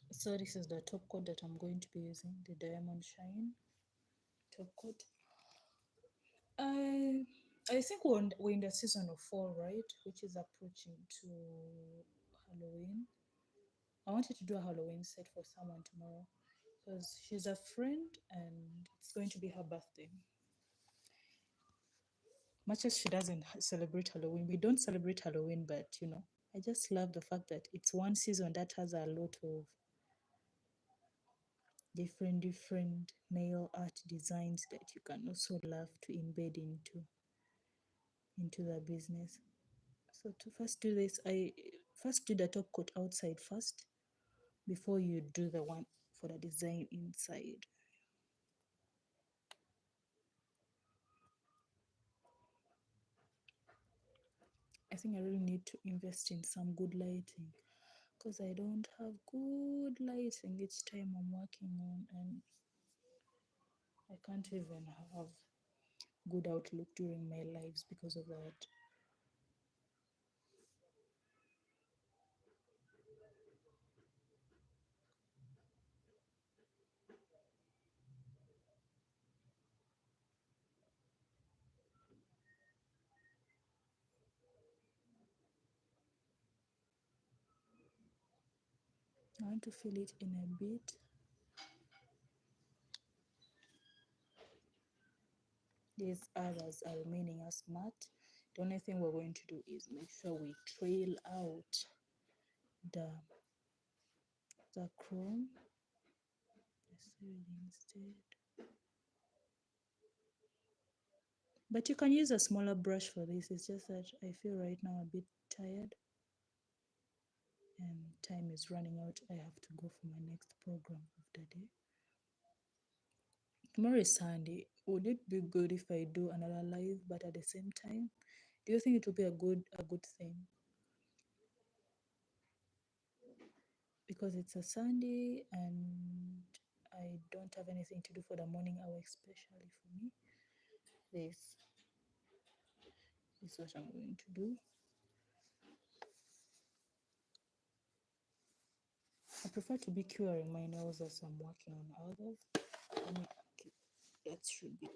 So this is the top coat that I'm going to be using, the Diamond Shine top coat. I I think we're in the season of fall, right? Which is approaching to Halloween. I wanted to do a Halloween set for someone tomorrow because she's a friend and it's going to be her birthday. Much as she doesn't celebrate Halloween, we don't celebrate Halloween, but I just love the fact that it's one season that has a lot of different nail art designs that you can also love to embed into the business. So to first do this, I first do the top coat outside first before you do the one for the design inside. I think I really need to invest in some good lighting because I don't have good lighting each time I'm working on, and I can't even have good outlook during my lives because of that. I want to fill it in a bit. These others are remaining as matte. The only thing we're going to do is make sure we trail out the chrome. Let's see it instead. But you can use a smaller brush for this. It's just that I feel right now a bit tired and time is running out. I have to go for my next program of the day. Tomorrow is Sunday. Would it be good if I do another live but at the same time? Do you think it will be a good thing? Because it's a Sunday and I don't have anything to do for the morning hour, especially for me. This This is what I'm going to do. I prefer to be curing my nails as I'm working on others. Let me, that should be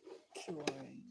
curing.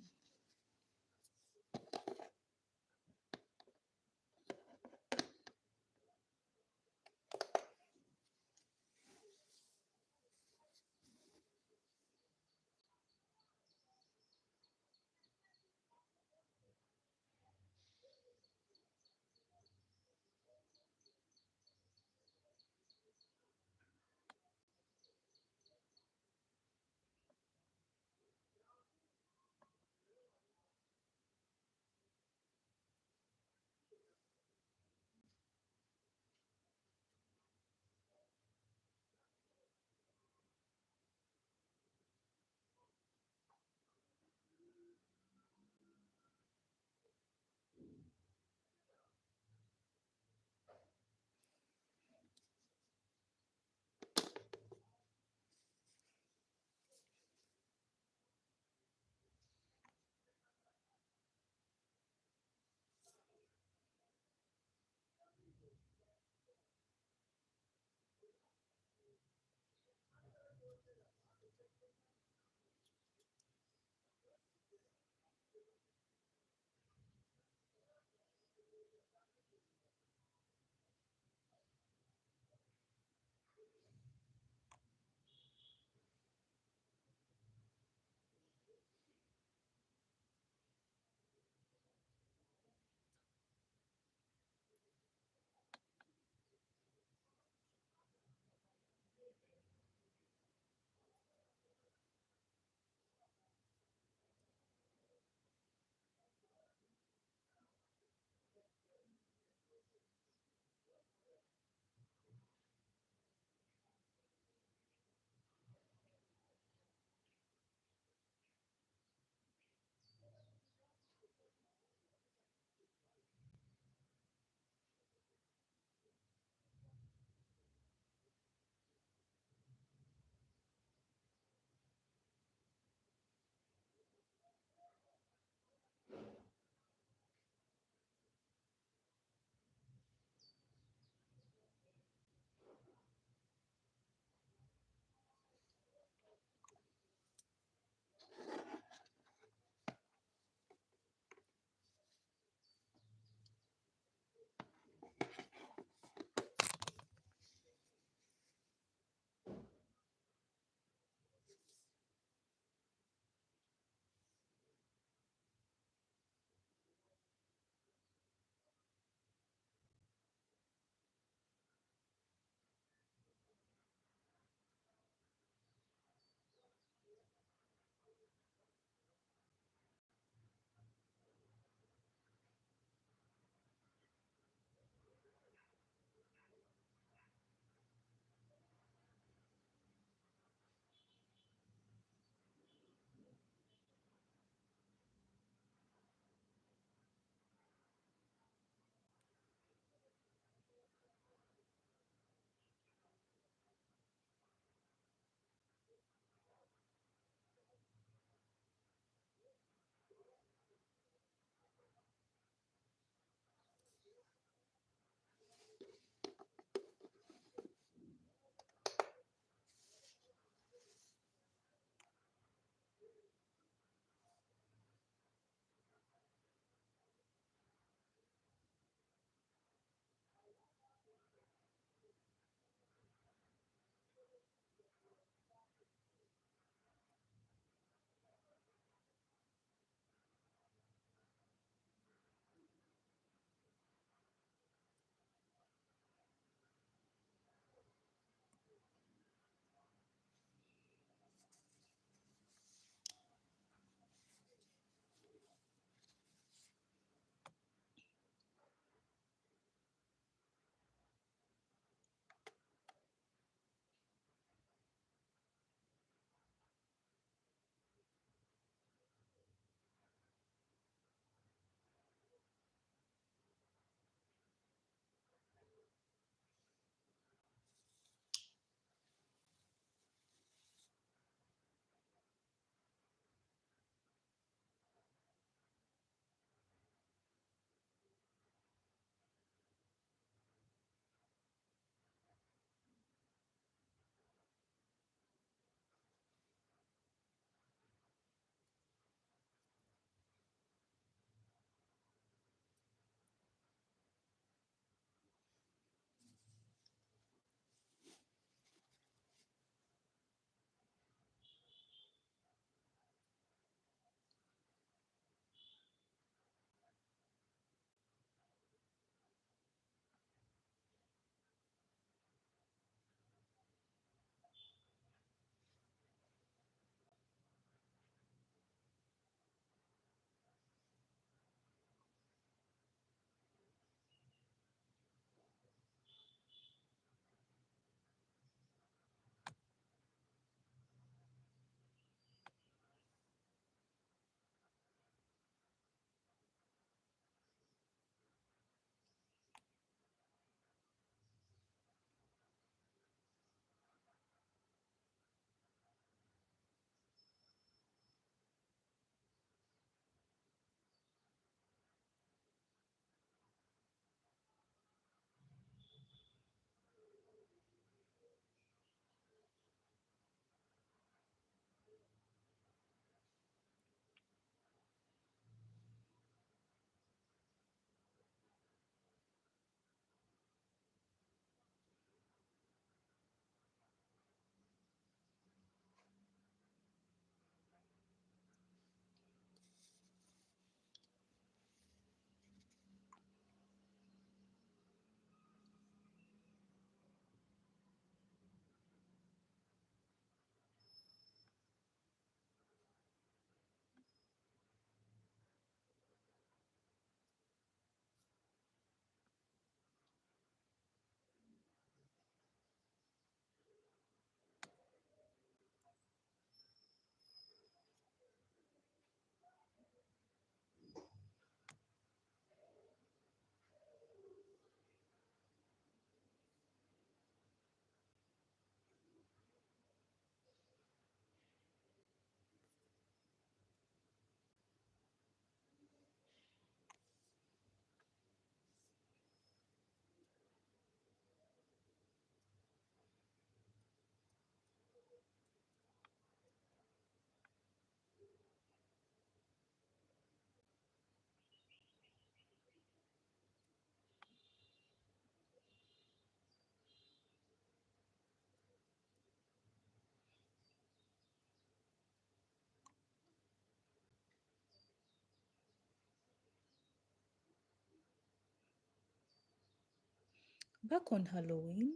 back on Halloween,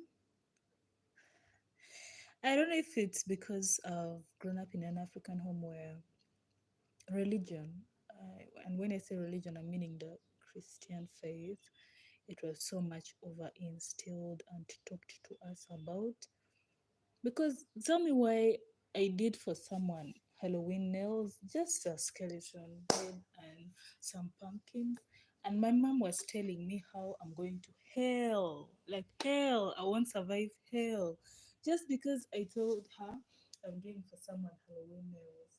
I don't know if it's because I've grown up in an African home where religion, and when I say religion, I'm meaning the Christian faith, it was so much over instilled and talked to us about. Because tell me why I did for someone Halloween nails, just a skeleton head and some pumpkins. And my mom was telling me how I'm going to hell, like hell, I won't survive hell. Just because I told her I'm doing for someone Halloween nails.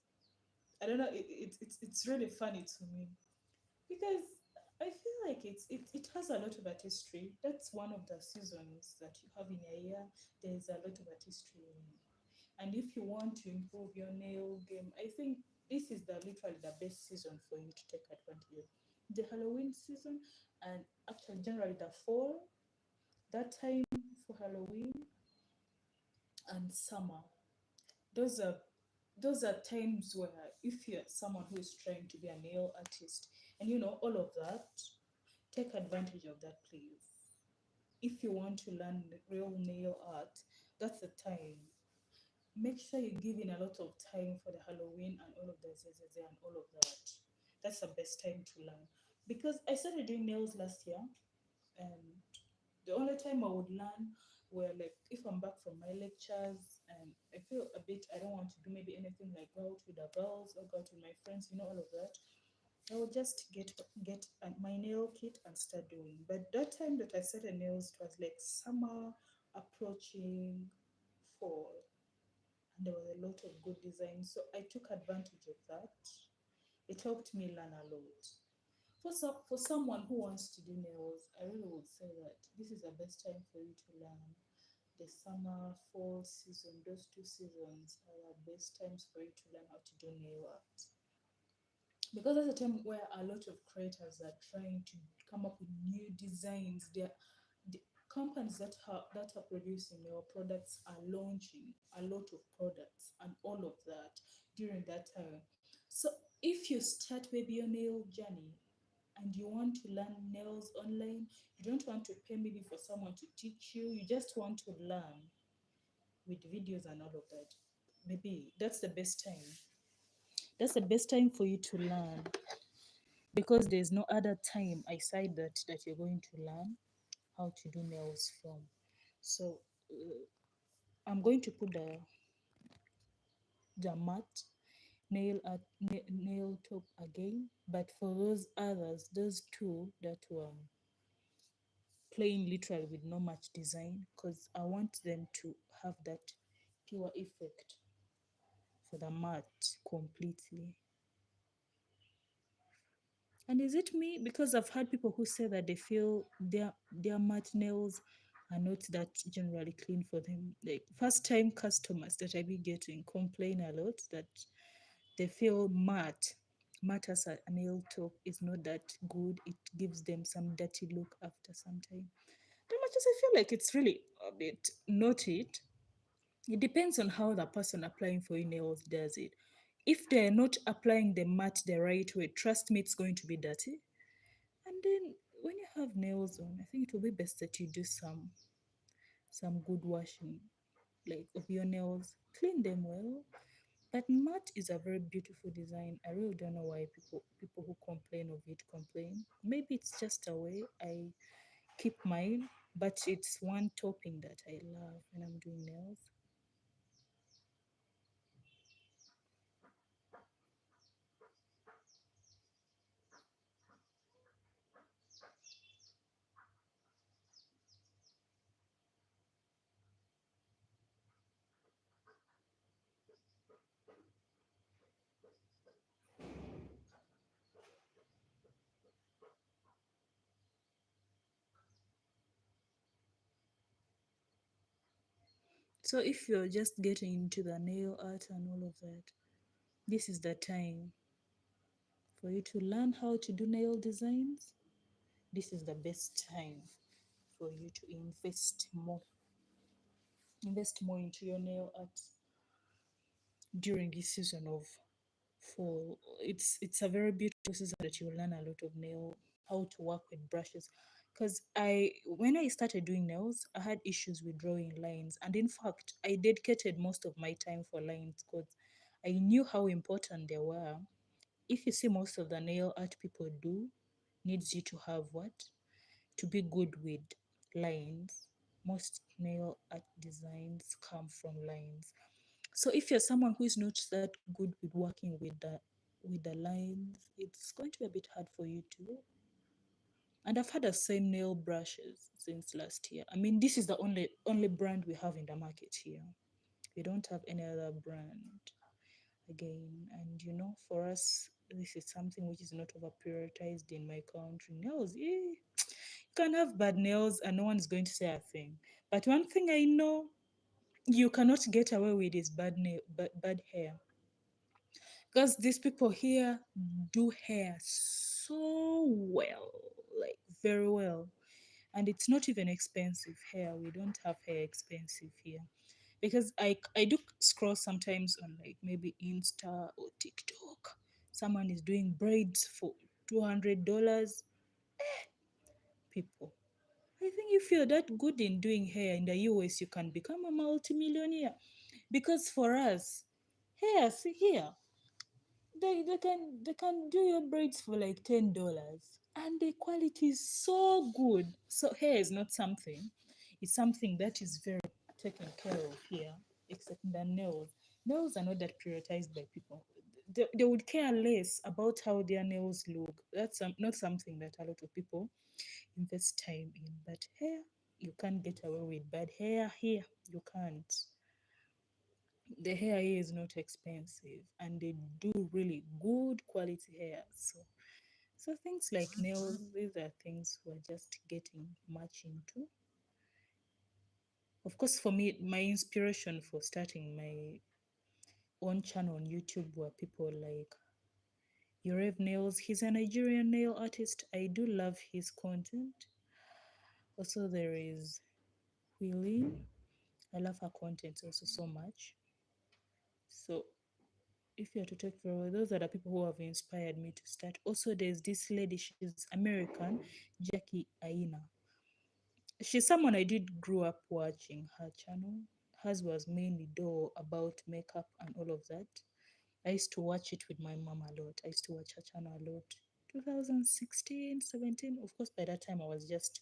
I don't know, it's really funny to me because I feel like it has a lot of artistry. That's one of the seasons that you have in a year. There's a lot of artistry in it. And if you want to improve your nail game, I think this is the literally the best season for you to take advantage of. The Halloween season and actually generally the fall, that time for Halloween and summer. Those are those are times where if you're someone who is trying to be a nail artist and you know all of that, take advantage of that, please. If you want to learn real nail art, that's the time. Make sure you give in a lot of time for the Halloween and all of the zezeze and all of that. That's the best time to learn. Because I started doing nails last year, and the only time I would learn were like if I'm back from my lectures and I feel a bit I don't want to do maybe anything like go out with the girls or go out with my friends, you know, all of that. I would just get my nail kit and start doing. But that time that I started nails, it was like summer approaching fall, and there was a lot of good designs. So I took advantage of that. It helped me learn a lot. For someone who wants to do nails, I really would say that this is the best time for you to learn. The summer, fall season, those two seasons are the best times for you to learn how to do nail art. Because that's a time where a lot of creators are trying to come up with new designs. The companies that are producing your products are launching a lot of products and all of that during that time. So if you start maybe your nail journey and you want to learn nails online, you don't want to pay maybe for someone to teach you, you just want to learn with videos and all of that. Maybe that's the best time. That's the best time for you to learn because there's no other time aside that you're going to learn how to do nails from. So I'm going to put the mat nail top again, but for those others, those two that were plain literal with no much design, because I want them to have that pure effect for the mat completely. And is it me? Because I've heard people who say that they feel their matte nails are not that generally clean for them. Like first time customers that I be getting complain a lot that they feel matte as a nail top is not that good. It gives them some dirty look after some time. As much as I feel like it's really a bit not it. It depends on how the person applying for your nails does it. If they're not applying the matte the right way, trust me, it's going to be dirty. And then when you have nails on, I think it will be best that you do some good washing, like of your nails, clean them well. But matte is a very beautiful design. I really don't know why people who complain of it complain. Maybe it's just a way I keep mine, but it's one topping that I love when I'm doing nails. So if you're just getting into the nail art and all of that, this is the time for you to learn how to do nail designs. This is the best time for you to invest more into your nail art during this season of fall. It's a very beautiful season that you learn a lot of nail, how to work with brushes. Because when I started doing nails, I had issues with drawing lines, and in fact, I dedicated most of my time for lines because I knew how important they were. If you see most of the nail art people do, needs you to have what? To be good with lines. Most nail art designs come from lines. So if you're someone who is not that good with working with the lines, it's going to be a bit hard for you to. And I've had the same nail brushes since last year. I mean, this is the only brand we have in the market here. We don't have any other brand again. And for us, this is something which is not over prioritized in my country. Nails, you can have bad nails and no one's going to say a thing. But one thing I know you cannot get away with is bad hair. Because these people here do hair so well, like very well. And it's not even expensive hair. We don't have hair expensive here. Because I do scroll sometimes on like maybe Insta or TikTok. Someone is doing braids for $200. People, I think if you're that good in doing hair in the US, you can become a multimillionaire. Because for us, hair, see here, they can do your braids for like $10, and the quality is so good. So hair is not something, it's something that is very taken care of here, except the nails are not that prioritized by people. They would care less about how their nails look. That's not something that a lot of people invest time in. But hair, you can't get away with bad hair here. You can't. The hair here is not expensive, and they do really good quality hair. So things like nails, these are things we're just getting much into. Of course, for me, my inspiration for starting my own channel on YouTube were people like Yorev Nails. He's a Nigerian nail artist. I do love his content. Also, there is Willie. I love her content also so much. So if you're to take for those are the people who have inspired me to start. Also, there's this lady, she's American, Jackie Aina. She's someone I did grow up watching her channel. Hers was mainly though about makeup and all of that. I used to watch it with my mom a lot. I used to watch her channel a lot. 2016, 17. Of course, by that time I was just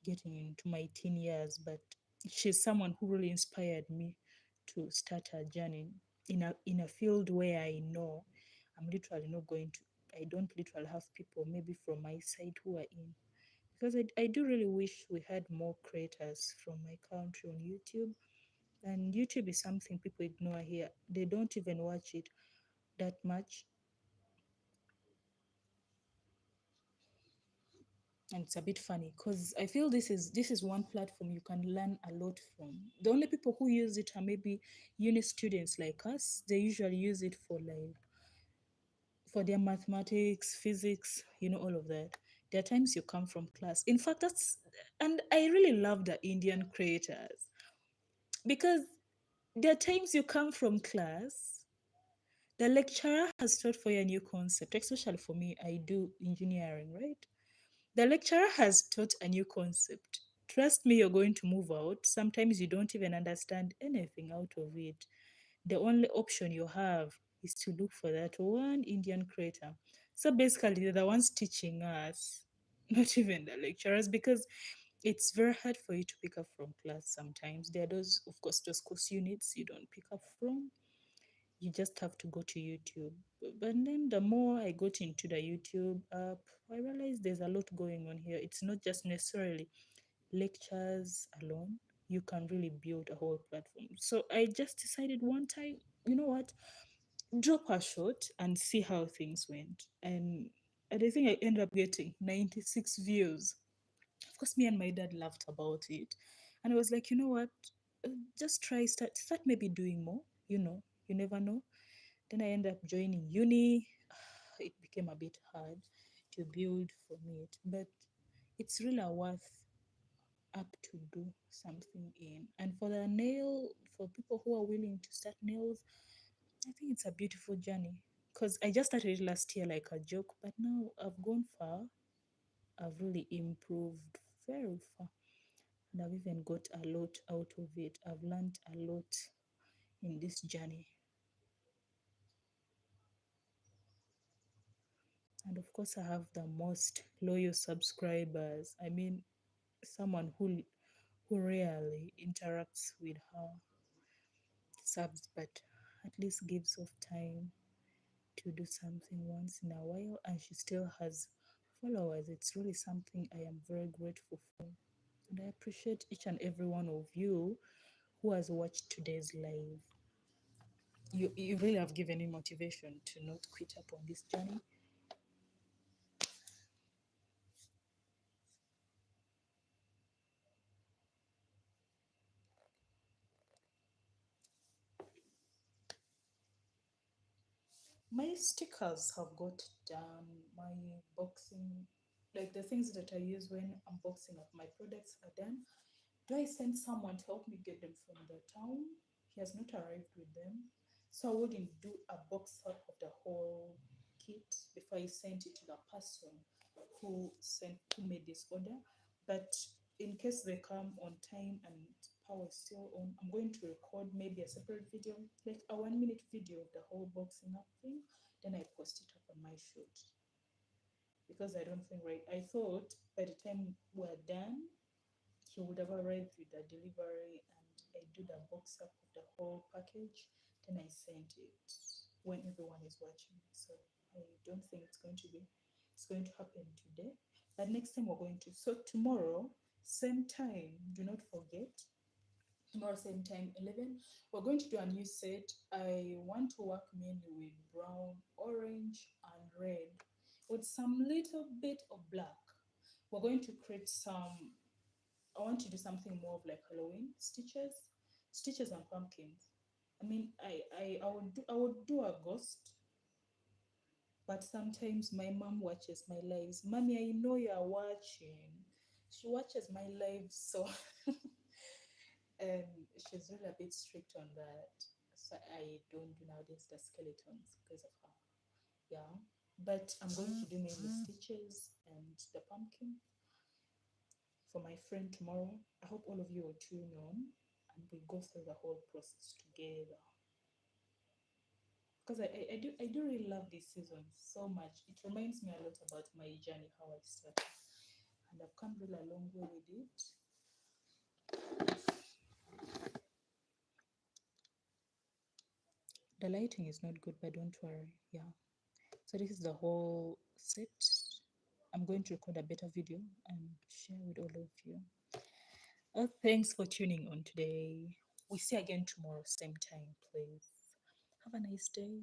getting into my teen years, but she's someone who really inspired me to start a journey in a field where I know I'm literally not going to. I don't literally have people maybe from my side who are in, because I do really wish we had more creators from my country on YouTube. And YouTube is something people ignore here. They don't even watch it that much. And it's a bit funny because I feel this is one platform you can learn a lot from. The only people who use it are maybe uni students like us. They usually use it for their mathematics, physics, all of that. There are times you come from class. In fact, and I really love the Indian creators, because there are times you come from class, the lecturer has taught for you a new concept, especially for me, I do engineering, right? The lecturer has taught a new concept. Trust me, you're going to move out. Sometimes you don't even understand anything out of it. The only option you have is to look for that one Indian creator. So basically, they're the ones teaching us, not even the lecturers, because it's very hard for you to pick up from class sometimes. There are those, of course, those course units you don't pick up from. You just have to go to YouTube. But then the more I got into the YouTube app, I realized there's a lot going on here. It's not just necessarily lectures alone. You can really build a whole platform. So I just decided one time, you know what, drop a shot and see how things went. And I think I ended up getting 96 views. Of course, me and my dad laughed about it. And I was like, you know what? Just start maybe doing more. You never know. Then I ended up joining uni. It became a bit hard to build from it, but it's really a worth up to do something in. And for people who are willing to start nails, I think it's a beautiful journey. Because I just started it last year like a joke, but now I've gone far. I've really improved very far. And I've even got a lot out of it. I've learned a lot in this journey. And of course, I have the most loyal subscribers. I mean, someone who rarely interacts with her subs, but at least gives off time to do something once in a while, and she still has followers. It's really something I am very grateful for. And I appreciate each and every one of you who has watched today's live. You really have given me motivation to not quit up on this journey. My stickers have got done. My boxing, like the things that I use when unboxing of my products are done. Do I send someone to help me get them from the town? He has not arrived with them. So I wouldn't do a box up of the whole kit before I sent it to the person who made this order. But in case they come on time and power is still on, I'm going to record maybe a separate video, like a 1 minute video of the whole boxing up thing. Then I post it up on my shoot. Because I don't think right. I thought by the time we're done, he would have arrived with the delivery and I do the box up of the whole package. Then I sent it when everyone is watching. So I don't think it's going to happen today. But next time we're going to, so tomorrow, same time, do not forget, tomorrow same time 11, we're going to do a new set. I want to work mainly with brown, orange and red with some little bit of black. We're going to create some, I want to do something more of like Halloween stitches and pumpkins. I mean, I would do a ghost, but sometimes my mom watches my lives. Mommy, I know you're watching. She watches my lives, so she's really a bit strict on that. So I don't do nowadays the skeletons because of her. Yeah, but I'm going to do mainly stitches and the pumpkin for my friend tomorrow. I hope all of you will tune on and we go through the whole process together. Because I do really love this season so much. It reminds me a lot about my journey, how I started. And I've come really a long way with it. The lighting is not good, but don't worry. Yeah. So this is the whole set. I'm going to record a better video and share with all of you. Oh, thanks for tuning on today. We see again tomorrow, same time, please. Have a nice day.